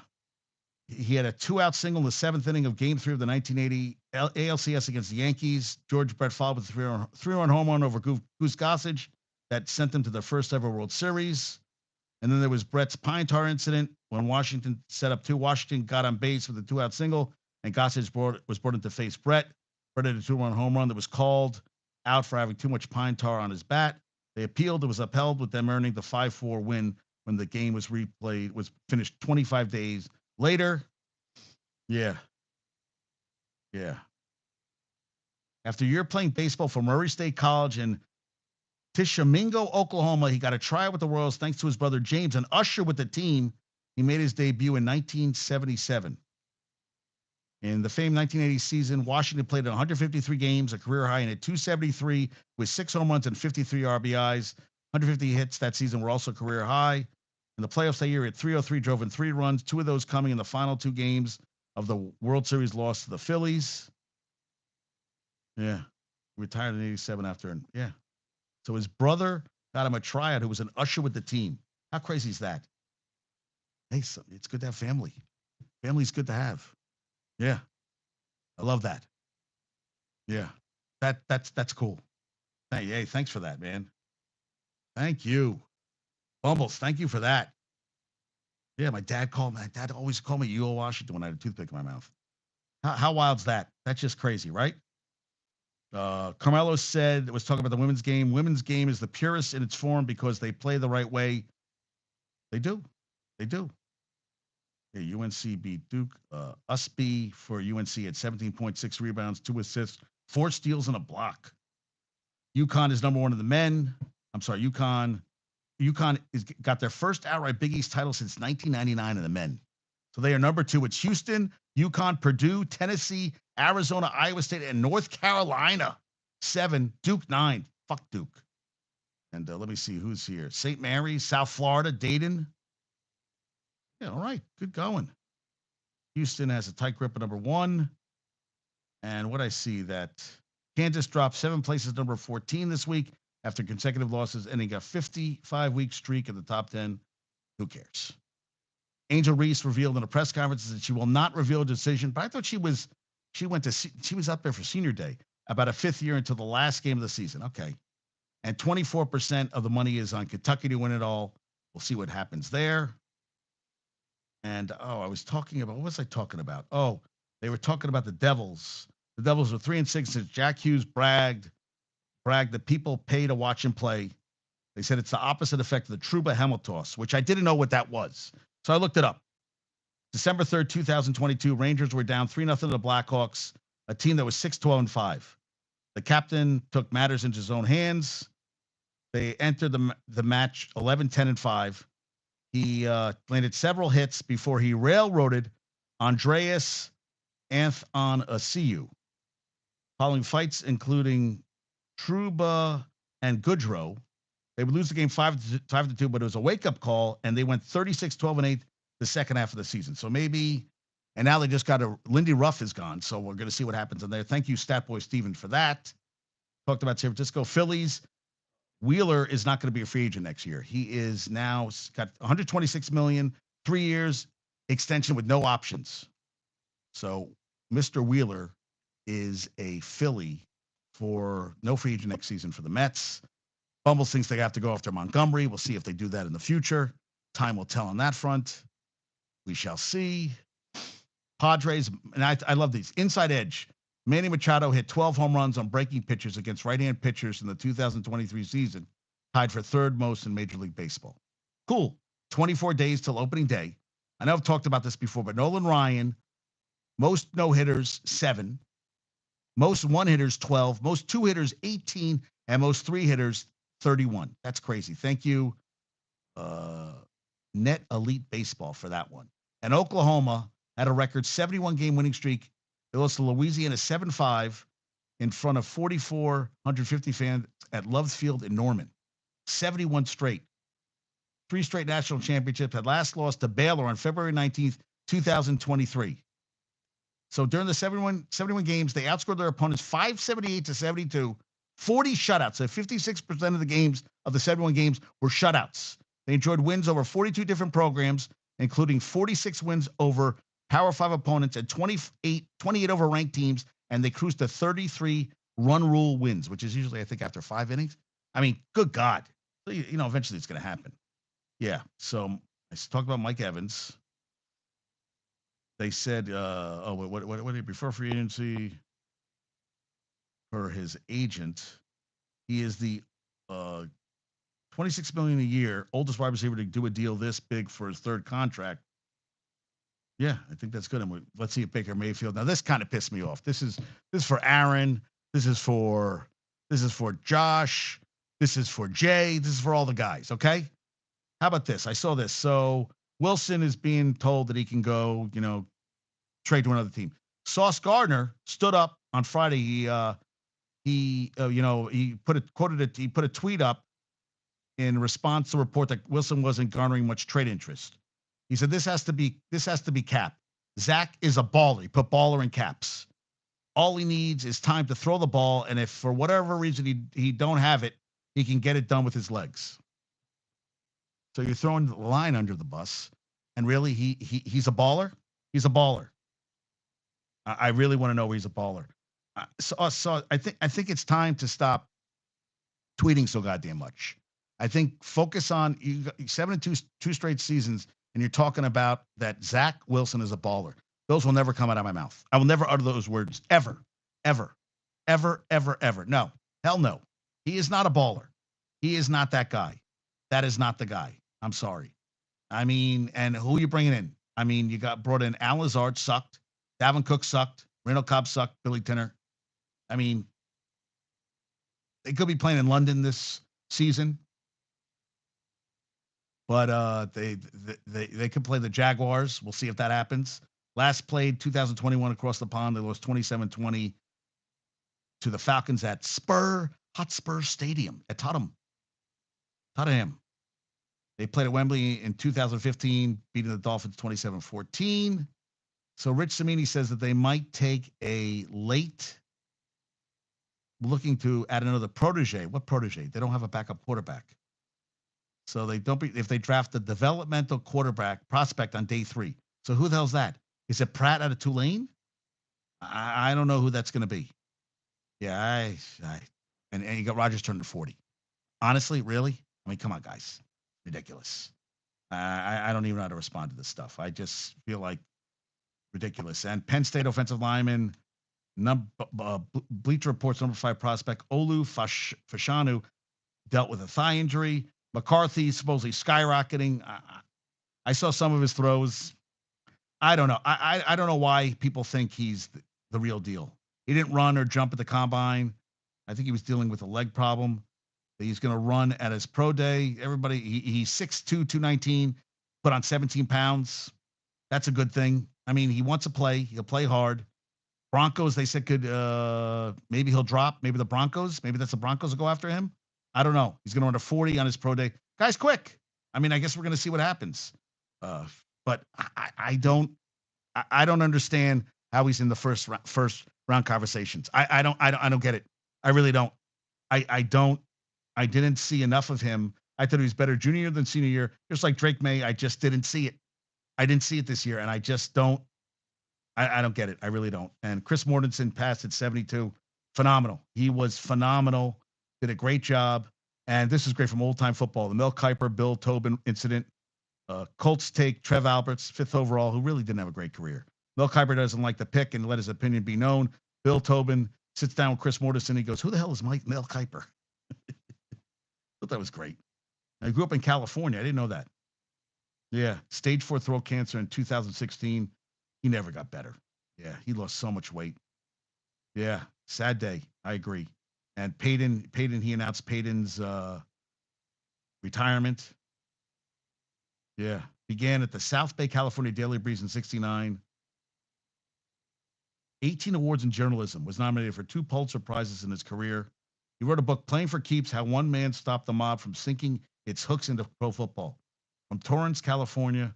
Speaker 1: He had a 2-out single in the 7th inning of Game 3 of the 1980 ALCS against the Yankees. George Brett followed with a 3-run home run over Goose Gossage that sent them to their first ever World Series. And then there was Brett's pine tar incident when Washington set up 2. Washington got on base with a 2-out single, and Gossage was brought in to face Brett. Brett had a 2-run home run that was called out for having too much pine tar on his bat. They appealed. It was upheld, with them earning the 5-4 win when the game was finished 25 days later. Yeah. Yeah. After a year playing baseball for Murray State College in Tishomingo, Oklahoma, he got a tryout with the Royals thanks to his brother James, an usher with the team. He made his debut in 1977. In the famed 1980 season, Washington played 153 games, a career high, and at 273 with 6 home runs and 53 RBIs. 150 hits that season were also career high. In the playoffs that year, he had 303, drove in 3 runs, 2 of those coming in the final 2 games of the World Series loss to the Phillies. Yeah. Retired in 87 after. Yeah. So his brother got him a tryout who was an usher with the team. How crazy is that? Hey, it's good to have family. Family's good to have. Yeah. I love that. Yeah. That's cool. Hey, thanks for that, man. Thank you. Bumbles, thank you for that. Yeah, my dad always called me UL Washington when I had a toothpick in my mouth. How wild's that? That's just crazy, right? Carmelo was talking about the women's game. Women's game is the purest in its form because they play the right way. They do. They do. Yeah, UNC beat Duke. Usby for UNC at 17.6 rebounds, 2 assists, 4 steals, and a block. UConn is number 1 in the men. I'm sorry, UConn got their first outright Big East title since 1999 in the men. So they are number 2. It's Houston, UConn, Purdue, Tennessee, Arizona, Iowa State, and North Carolina. 7, Duke 9. Fuck Duke. And let me see who's here. St. Mary's, South Florida, Dayton. Yeah, all right. Good going. Houston has a tight grip at number 1. And what I see that Kansas dropped 7 places, number 14 this week after consecutive losses, ending a 55-week streak in the top 10. Who cares? Angel Reese revealed in a press conference that she will not reveal a decision, but I thought she was up there for senior day, about a 5th year until the last game of the season. Okay. And 24% of the money is on Kentucky to win it all. We'll see what happens there. And I was talking about, what was I talking about? Oh, they were talking about the Devils. The Devils were 3-6 since Jack Hughes bragged that people pay to watch him play. They said it's the opposite effect of the Trouba Helmetoss, which I didn't know what that was. So I looked it up. December 3rd, 2022, Rangers were down 3-0 to the Blackhawks, a team that was 6-12-5. The captain took matters into his own hands. They entered the match 11-10-5. He landed several hits before he railroaded Andreas Anthonasiou. Following fights including Trouba and Goodrow, they would lose the game 5-2, but it was a wake-up call, and they went 36-12-8 the second half of the season. So maybe, and now they just got Lindy Ruff is gone, so we're going to see what happens in there. Thank you, Statboy Steven, for that. Talked about San Francisco. Phillies. Wheeler is not going to be a free agent next year. He is now got 126 million, 3 years extension with no options. So Mr. Wheeler is a Philly for no free agent next season for the Mets. Bumbles thinks they have to go after Montgomery. We'll see if they do that in the future. Time will tell on that front. We shall see. Padres, and I love these. Inside edge. Manny Machado hit 12 home runs on breaking pitches against right-hand pitchers in the 2023 season, tied for third most in Major League Baseball. Cool. 24 days till opening day. I know I've talked about this before, but Nolan Ryan, most no-hitters, 7. Most one-hitters, 12. Most two-hitters, 18. And most three-hitters, 31. That's crazy. Thank you, Net Elite Baseball, for that one. And Oklahoma had a record 71-game winning streak. They lost to Louisiana 7-5 in front of 4,450 fans at Love Field in Norman. 71 straight. 3 straight national championships. Had last lost to Baylor on February 19th, 2023. So during the 71 games, they outscored their opponents 578-72, 40 shutouts. So 56% of the games of the 71 games were shutouts. They enjoyed wins over 42 different programs, including 46 wins over Power 5 opponents and 28 over ranked teams, and they cruised to 33 run rule wins, which is usually, I think, after 5 innings. I mean, good God. So, eventually it's going to happen. Yeah, so I talked about Mike Evans. They said, what did he prefer free agency for his agent? He is the $26 million a year, oldest wide receiver to do a deal this big for his third contract. Yeah, I think that's good. And let's see if Baker Mayfield. Now this kind of pissed me off. This is for Aaron. This is for Josh. This is for Jay. This is for all the guys. Okay. How about this? I saw this. So Wilson is being told that he can go, trade to another team. Sauce Gardner stood up on Friday. He put a tweet up in response to a report that Wilson wasn't garnering much trade interest. He said, this has to be capped. Zach is a baller. He put baller in caps. All he needs is time to throw the ball. And if for whatever reason he don't have it, he can get it done with his legs. So you're throwing the line under the bus. And really, he's a baller. He's a baller. I really want to know he's a baller. So I think it's time to stop tweeting so goddamn much. I think focus on 7-2 straight seasons. And you're talking about that Zach Wilson is a baller. Those will never come out of my mouth. I will never utter those words ever, ever, ever, ever, ever. No, hell no. He is not a baller. He is not that guy. That is not the guy. I'm sorry. I mean, and who are you bringing in? I mean, you brought in Al Lazard, sucked. Dalvin Cook sucked. Randall Cobb sucked. Billy Tinner. I mean, they could be playing in London this season. But they could play the Jaguars. We'll see if that happens. Last played 2021 across the pond. They lost 27-20 to the Falcons at Hotspur Stadium at Tottenham. They played at Wembley in 2015, beating the Dolphins 27-14. So Rich Cimini says that they might take a late, looking to add another protege. What protege? They don't have a backup quarterback. So if they draft the developmental quarterback prospect on day 3. So who the hell's that? Is it Pratt out of Tulane? I don't know who that's going to be. Yeah, and you got Rodgers turning 40. Honestly, really? I mean, come on, guys. Ridiculous. I don't even know how to respond to this stuff. I just feel like ridiculous. And Penn State offensive lineman, Bleacher Report's number 5 prospect, Fashanu, dealt with a thigh injury. McCarthy supposedly skyrocketing. I saw some of his throws. I don't know. I don't know why people think he's the real deal. He didn't run or jump at the combine. I think he was dealing with a leg problem. He's going to run at his pro day. Everybody, he's 6'2", 219, put on 17 pounds. That's a good thing. I mean, he wants to play. He'll play hard. Broncos, they said could maybe he'll drop. Maybe the Broncos. Maybe that's the Broncos will go after him. I don't know. He's going to run a 40 on his pro day. Guy's quick. I mean, I guess we're going to see what happens. But I don't understand how he's in the first round conversations. I don't get it. I really don't. I didn't see enough of him. I thought he was better junior year than senior year. Just like Drake May, I just didn't see it. I didn't see it this year, and I just don't. I don't get it. I really don't. And Chris Mortensen passed at 72. Phenomenal. He was phenomenal. Did a great job. And this is great from old time football. The Mel Kiper, Bill Tobin incident. Colts take Trev Alberts, 5th overall, who really didn't have a great career. Mel Kiper doesn't like the pick and let his opinion be known. Bill Tobin sits down with Chris Mortensen. He goes, "Who the hell is Mel Kiper?" I thought that was great. I grew up in California. I didn't know that. Yeah. Stage 4 throat cancer in 2016. He never got better. Yeah. He lost so much weight. Yeah. Sad day. I agree. And Peyton, he announced Peyton's retirement. Yeah. Began at the South Bay, California Daily Breeze in 69. 18 awards in journalism. Was nominated for 2 Pulitzer Prizes in his career. He wrote a book, Playing for Keeps, How One Man Stopped the Mob from Sinking Its Hooks into Pro Football. From Torrance, California,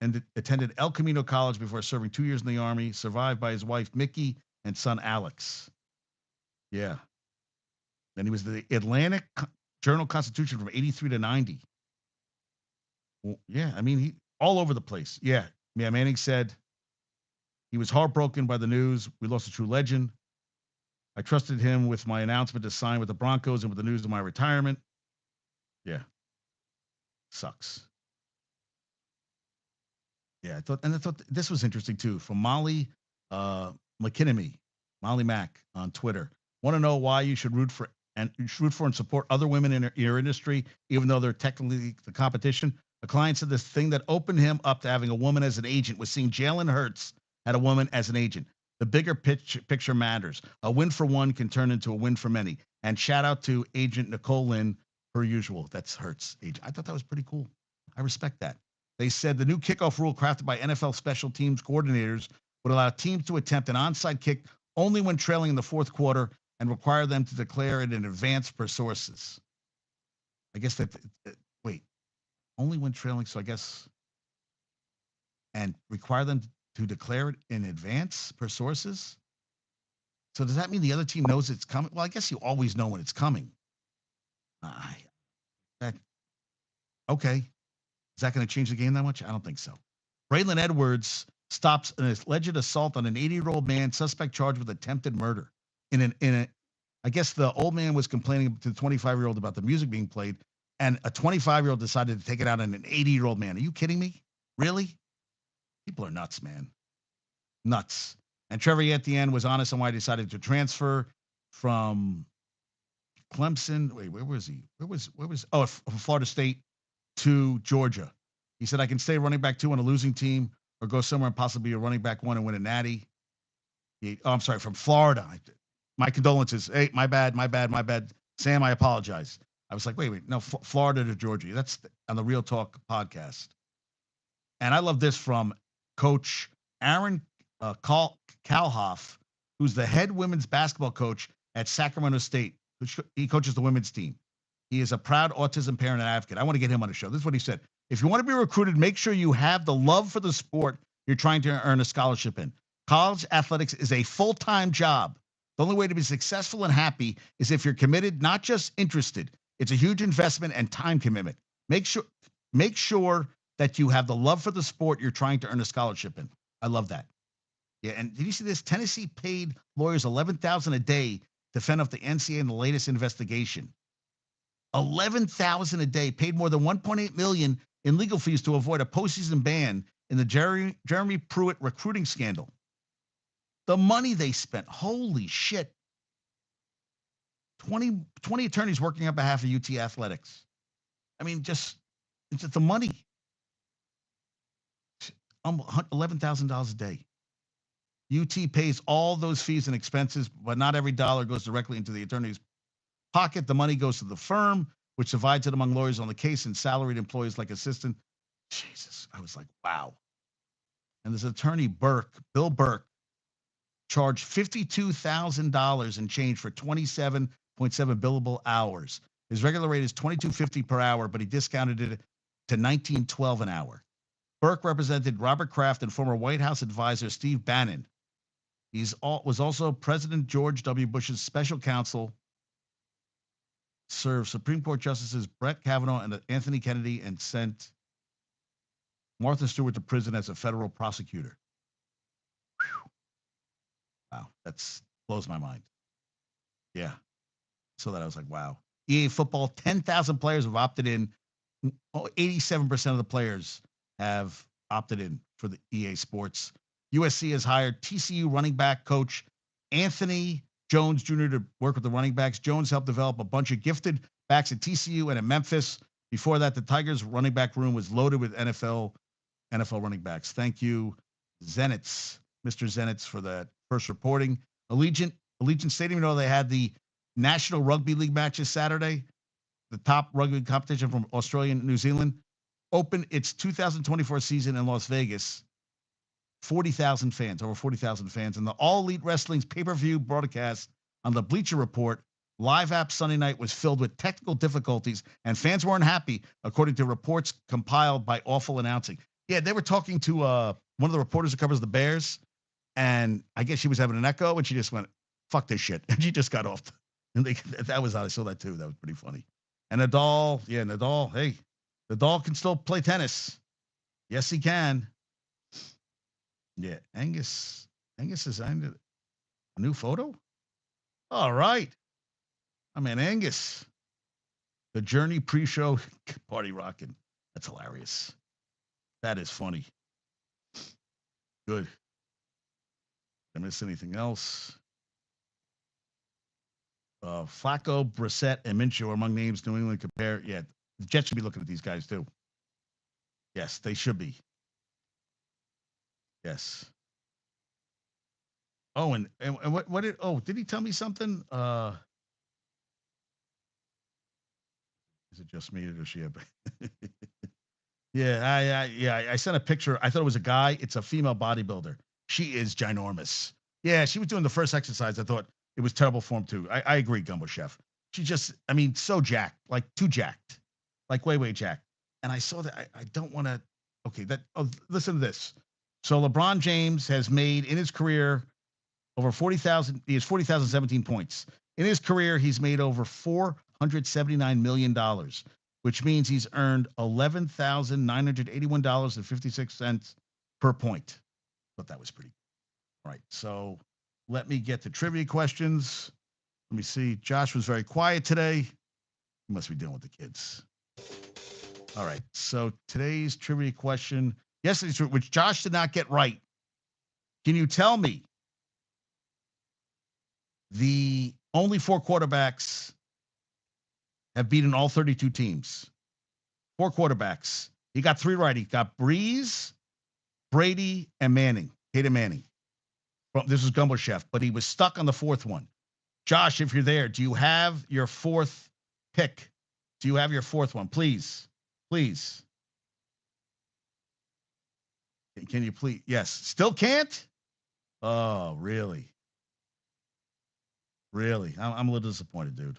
Speaker 1: and attended El Camino College before serving 2 years in the Army, survived by his wife, Mickey, and son, Alex. Yeah. And he was the Atlantic Journal-Constitution from 83 to 90. Well, yeah, I mean, he all over the place. Yeah. Yeah, Manning said he was heartbroken by the news. We lost a true legend. I trusted him with my announcement to sign with the Broncos and with the news of my retirement. Yeah. Sucks. Yeah, I thought this was interesting too. From Molly McKinney, Molly Mack on Twitter. Want to know why you should root for and support other women in your industry, even though they're technically the competition? A client said this thing that opened him up to having a woman as an agent was seeing Jalen Hurts had a woman as an agent. The bigger picture matters. A win for one can turn into a win for many. And shout out to Agent Nicole Lynn, per usual. That's Hurts' agent. I thought that was pretty cool. I respect that. They said the new kickoff rule crafted by NFL special teams coordinators would allow teams to attempt an onside kick only when trailing in the 4th quarter and require them to declare it in advance per sources. I guess that, wait, only when trailing, so I guess, and require them to declare it in advance per sources? So does that mean the other team knows it's coming? Well, I guess you always know when it's coming. Okay. Is that going to change the game that much? I don't think so. Braylon Edwards stops an alleged assault on an 80-year-old man, suspect charged with attempted murder. I guess the old man was complaining to the 25-year-old about the music being played, and a 25-year-old decided to take it out on an 80-year-old man. Are you kidding me? Really? People are nuts, man. Nuts. And Trevor Etienne was honest on why he decided to transfer from Clemson. Wait, where was he? From Florida State to Georgia. He said, I can stay running back 2 on a losing team or go somewhere and possibly be a running back 1 and win a natty. I'm sorry, from Florida. My condolences. Hey, my bad. Sam, I apologize. I was like, wait. No, Florida to Georgia. That's on the Real Talk podcast. And I love this from Coach Aaron Kalhoff, who's the head women's basketball coach at Sacramento State. He coaches the women's team. He is a proud autism parent and advocate. I want to get him on the show. This is what he said. If you want to be recruited, make sure you have the love for the sport you're trying to earn a scholarship in. College athletics is a full-time job. The only way to be successful and happy is if you're committed, not just interested. It's a huge investment and time commitment. Make sure that you have the love for the sport you're trying to earn a scholarship in. I love that. Yeah, and did you see this? Tennessee paid lawyers $11,000 a day to fend off the NCAA in the latest investigation. $11,000 a day, paid more than $1.8 million in legal fees to avoid a postseason ban in the Jeremy Pruitt recruiting scandal. The money they spent, holy shit. 20 attorneys working on behalf of UT Athletics. I mean, it's just the money. $11,000 a day. UT pays all those fees and expenses, but not every dollar goes directly into the attorney's pocket. The money goes to the firm, which divides it among lawyers on the case and salaried employees like assistant. Jesus, I was like, wow. And this attorney Bill Burke, charged $52,000 and change for 27.7 billable hours. His regular rate is $22.50 per hour, but he discounted it to $19.12 an hour. Burke represented Robert Kraft and former White House advisor Steve Bannon. Was also President George W. Bush's special counsel, served Supreme Court Justices Brett Kavanaugh and Anthony Kennedy, and sent Martha Stewart to prison as a federal prosecutor. Whew. Wow, that blows my mind. Yeah. So that I was like, wow. EA football, 10,000 players have opted in. 87% of the players have opted in for the EA Sports. USC has hired TCU running back coach Anthony Jones Jr. to work with the running backs. Jones helped develop a bunch of gifted backs at TCU and at Memphis. Before that, the Tigers running back room was loaded with NFL running backs. Thank you, Mr. Zenitz, for that first reporting. Allegiant Stadium, they had the National Rugby League matches Saturday. The top rugby competition from Australia and New Zealand opened its 2024 season in Las Vegas. 40,000 fans, over 40,000 fans. And the All Elite Wrestling's pay-per-view broadcast on the Bleacher Report live app Sunday night was filled with technical difficulties, and fans weren't happy, according to reports compiled by Awful Announcing. Yeah, they were talking to one of the reporters who covers the Bears, and I guess she was having an echo, and she just went, fuck this shit. And she just got off. And that was, I saw that too. That was pretty funny. And Nadal, hey, Nadal can still play tennis. Yes, he can. Yeah, Angus designed a new photo. All right. I mean, Angus, the Journey pre-show party rocking. That's hilarious. That is funny. Good. Did I miss anything else? Flacco, Brissett, and Minshew are among names New England compare. Yeah, the Jets should be looking at these guys too. Yes, they should be. Yes. Oh, and what did he tell me something? Is it just me or does she have? Yeah, I sent a picture. I thought it was a guy. It's a female bodybuilder. She is ginormous. Yeah, she was doing the first exercise. I thought it was terrible form too. I agree, Gumbo Chef. She just, I mean, so jacked, like too jacked, like way jacked. And I saw that. I don't want to. Okay, listen to this. So LeBron James has made in his career over 40,000. He has 40,017 points. In his career, he's made over $479 million, which means he's earned $11,981.56 per point. Thought that was pretty good. All right, so let me get to trivia questions. Let me see. Josh was very quiet today. He must be dealing with the kids. All right, so today's trivia question, yesterday's, which Josh did not get right. Can you tell me the only 4 quarterbacks have beaten all 32 teams? 4 quarterbacks. He got 3 right. He got Breeze, Brady, and Manning. Peyton Manning. This is Gumbo Chef, but he was stuck on the 4th one. Josh, if you're there, do you have your 4th pick? Do you have your 4th one? Please. Can you please? Yes. Still can't? Oh, really? Really? I'm a little disappointed, dude.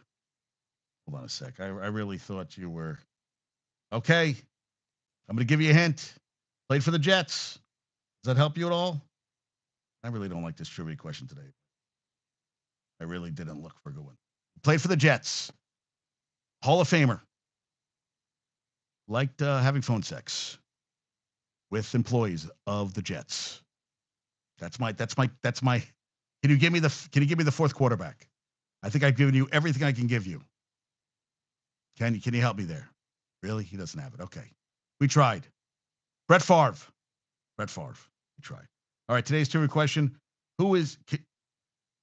Speaker 1: Hold on a sec. I really thought you were. Okay. I'm going to give you a hint. Played for the Jets. Does that help you at all? I really don't like this trivia question today. I really didn't look for a good one. Played for the Jets. Hall of Famer. Liked having phone sex with employees of the Jets. That's my. Can you give me the 4th quarterback? I think I've given you everything I can give you. Can you help me there? Really? He doesn't have it. Okay. We tried. Brett Favre. Brett Favre. We tried. All right. Today's trivia question: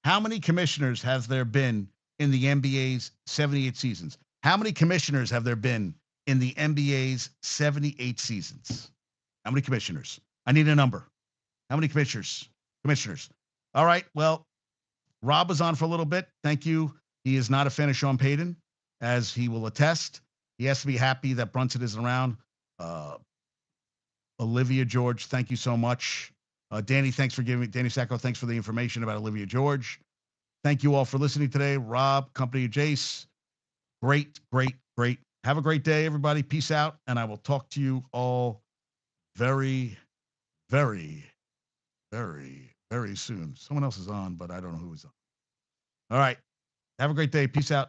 Speaker 1: How many commissioners has there been in the NBA's 78 seasons? How many commissioners have there been in the NBA's 78 seasons? How many commissioners? I need a number. How many commissioners? Commissioners. All right. Well, Rob was on for a little bit. Thank you. He is not a fan of Sean Payton, as he will attest. He has to be happy that Brunson isn't around. Olivia George, thank you so much. Danny, Danny Sacco, thanks for the information about Olivia George. Thank you all for listening today. Rob, company of Jace, great, great, great. Have a great day, everybody. Peace out, and I will talk to you all very, very, very, very soon. Someone else is on, but I don't know who is on. All right. Have a great day. Peace out.